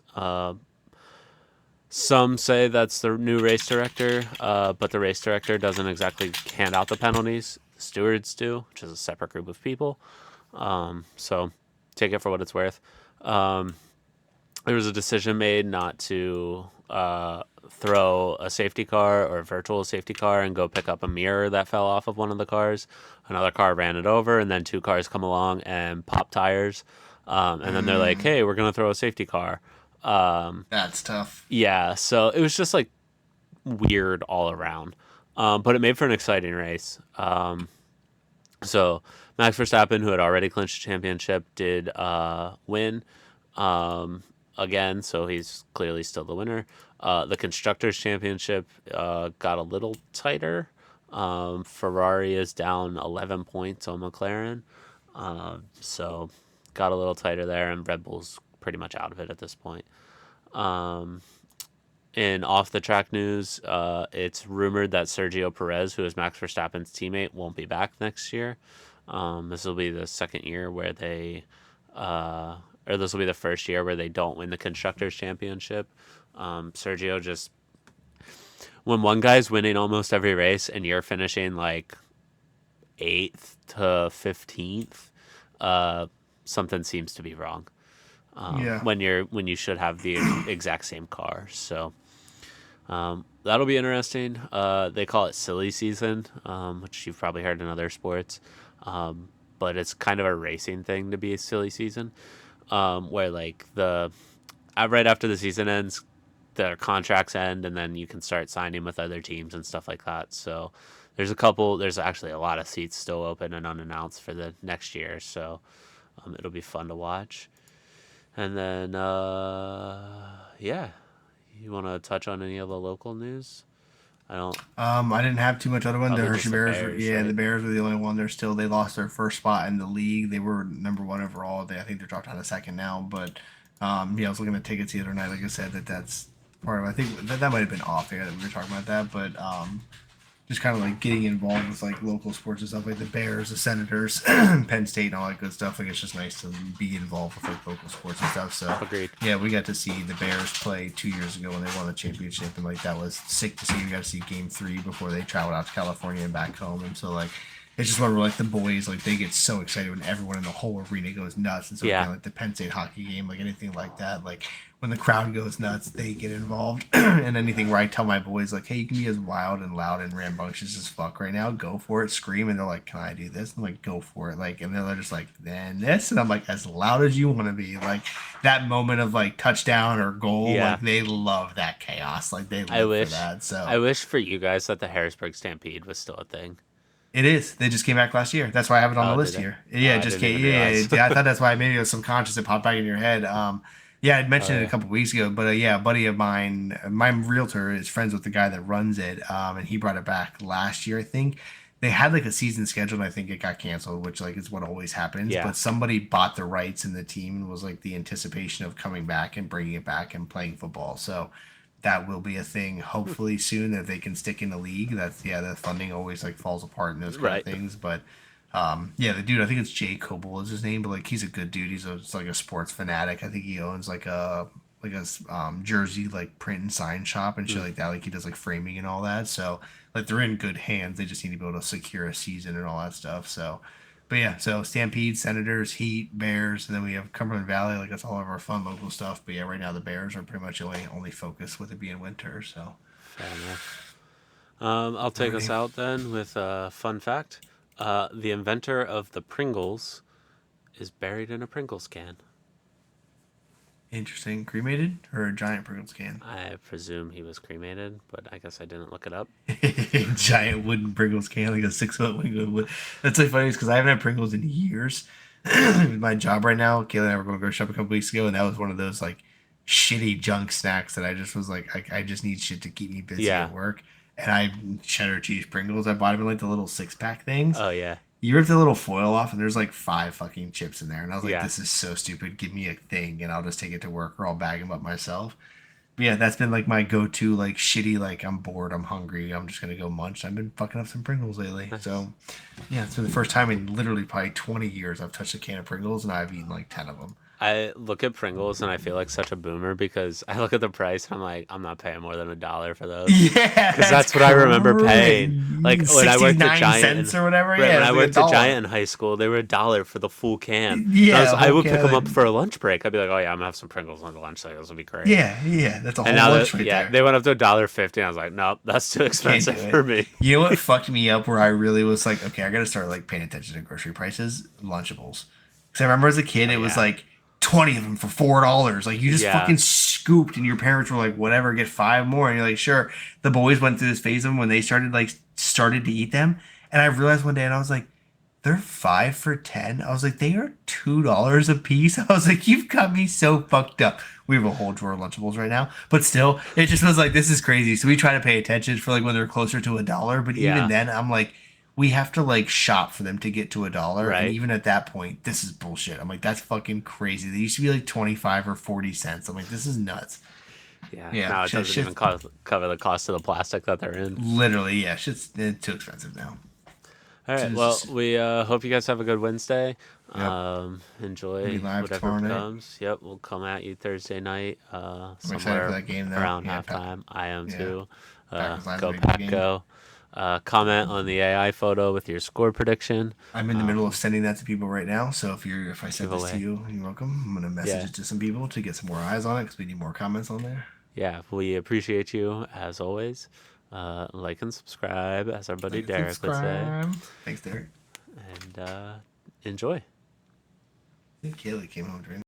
Some say that's the new race director, but the race director doesn't exactly hand out the penalties. The stewards do, which is a separate group of people. So take it for what it's worth. There was a decision made not to throw a safety car or a virtual safety car and go pick up a mirror that fell off of one of the cars. Another car ran it over, and then two cars come along and pop tires. And then they're like, hey, we're going to throw a safety car. That's tough. Yeah, so it was just like weird all around. But it made for an exciting race. So Max Verstappen, who had already clinched the championship, did win again, so he's clearly still the winner. The Constructors' Championship got a little tighter. Ferrari is down 11 points on McLaren. So got a little tighter there, and Red Bull's pretty much out of it at this point. In off the track news, it's rumored that Sergio Perez, who is Max Verstappen's teammate, won't be back next year. This will be the second year where or this will be the first year where they don't win the Constructors' Championship. Sergio just, when one guy's winning almost every race and you're finishing like 8th to 15th, something seems to be wrong. Yeah. When you should have the exact same car. So that'll be interesting. They call it silly season, which you've probably heard in other sports. But it's kind of a racing thing to be a silly season, where like right after the season ends, their contracts end, and then you can start signing with other teams and stuff like that. So there's actually a lot of seats still open and unannounced for the next year. So it'll be fun to watch. And then, yeah, you want to touch on any of the local news? I don't. I didn't have too much other one. The Probably Hershey just the Bears, Bears, yeah, right? the Bears were the only one. They lost their first spot in the league. They were number one overall. I think they're dropped down to second now. But yeah, I was looking at tickets the other night. Like I said, that's part of. I think that might have been off air that we were talking about that. But just kind of like getting involved with like local sports and stuff like the Bears, the Senators, Penn State, and all that good stuff. Like it's just nice to be involved with like local sports and stuff. So Agreed. yeah, we got to see the Bears play 2 years ago when they won the championship, and like that was sick to see. We got to see Game 3 before they traveled out to California and back home, and so like it's just one where like the boys like they get so excited when everyone in the whole arena goes nuts, and so Yeah. kind of like the Penn State hockey game, like anything like that, like when the crowd goes nuts, they get involved. And anything where I tell my boys like, hey, you can be as wild and loud and rambunctious as fuck right now, go for it, scream, and they're like, can I do this? I'm like, go for it, like, and they're just like, then this, and I'm like, as loud as you want to be, like that moment of like touchdown or goal, Yeah. like they love that chaos, like they I live wish. for that. So I wish for you guys that the Harrisburg Stampede was still a thing. it is. They just came back last year. That's why I have it on Oh, the did list they? here. Yeah, Oh, it I just didn't came. even Yeah, realize. yeah, I thought that's why maybe it was subconscious. It popped back in your head. Yeah, I'd mentioned it a yeah. couple weeks ago, but yeah, a buddy of mine, my realtor is friends with the guy that runs it, and he brought it back last year, I think. They had like a season scheduled, and I think it got canceled, which like is what always happens. Yeah. But somebody bought the rights in the team and was like the anticipation of coming back and bringing it back and playing football. So that will be a thing hopefully soon that they can stick in the league. That's yeah, the funding always like falls apart and those kind of Right. things, but. Yeah, the dude, I think it's Jay Coble is his name, but like he's a good dude. He's just like a sports fanatic. I think he owns like a jersey like print and sign shop and shit Mm. like that. Like he does like framing and all that. So like they're in good hands. They just need to be able to secure a season and all that stuff. So, but yeah, so Stampede, Senators, Heat, Bears, and then we have Cumberland Valley. Like that's all of our fun local stuff. But yeah, right now the Bears are pretty much only focused with it being winter. So, Fair enough. I'll take us alrighty. out then with a fun fact. The inventor of the Pringles is buried in a Pringles can. Interesting. Cremated or a giant Pringles can? I presume he was cremated, but I guess I didn't look it up. Giant wooden Pringles can, like a 6 foot wing wood. That's so funny because I haven't had Pringles in years. With my job right now, Kayla and I were going to grocery shop a couple weeks ago, and that was one of those like shitty junk snacks that I just was like, I just need shit to keep me busy Yeah. at work. And I cheddar cheese Pringles. I bought them in like the little 6 pack things. Oh yeah. You rip the little foil off, and there's like 5 fucking chips in there. And I was like, Yeah. this is so stupid. Give me a thing, and I'll just take it to work, or I'll bag them up myself. But yeah, that's been like my go-to, like shitty, like I'm bored, I'm hungry, I'm just gonna go munch. I've been fucking up some Pringles lately. Nice. So yeah, it's been the first time in literally probably 20 years I've touched a can of Pringles, and I've eaten like 10 of them. I look at Pringles and I feel like such a boomer because I look at the price and I'm like, I'm not paying more than $1 for those. Yeah, Because that's that's what I remember paying. Like crazy. when I worked at 69 Giant, cents or whatever. right, Yeah, when I it's like a worked at dollar. Giant in high school, they were $1 for the full can. And Yeah, a I whole would pick them up can. for a lunch break. I'd be like, oh yeah, I'm gonna have some Pringles on the lunch. Like this will be great. Yeah, yeah, that's a And whole now lunch that right yeah, there. they went up to $1.50. I was like, nope, that's too Can't do expensive it. for me. You know what fucked me up where I really was like, okay, I gotta start like paying attention to grocery prices, Lunchables. Because I remember as a kid, Oh it was yeah, like 20 of them for $4. Like you just yeah, fucking scooped, and your parents were like, whatever, get 5 more, and you're like, sure. The boys went through this phase of them when they started to eat them, and I realized one day, and I was like, they're 5 for 10. I was like, they are $2 a piece. I was like, you've got me so fucked up. We have a whole drawer of Lunchables right now, but still, it just was like, this is crazy. So we try to pay attention for like when they're closer to $1, but even yeah. then, I'm like, we have to like shop for them to get to $1, and Right. even at that point, this is bullshit. I'm like, that's fucking crazy. They used to be like 25 or 40 cents. I'm like, this is nuts. Yeah. Yeah, Now it doesn't even shit's cover the cost of the plastic that they're in. literally yeah, shit's too expensive now. All right. Well, Just, we hope you guys have a good Wednesday. yep, we'll be Enjoy live whatever tomorrow night. comes. Yep, we'll come at you Thursday night, I'm excited for somewhere that game though. around Yeah, halftime. I am yeah. too. Packers Lions will Go be a good Pack game. Go. Comment on the AI photo with your score prediction. I'm in the middle of sending that to people right now. So if I send this to Giveaway. you, you're welcome. I'm gonna message Yeah. it to some people to get some more eyes on it because we need more comments on there. Yeah, we appreciate you as always. Like and subscribe, as our buddy Like and Derek would say, subscribe. Thanks, Derek. and enjoy. I think Kaylee came home during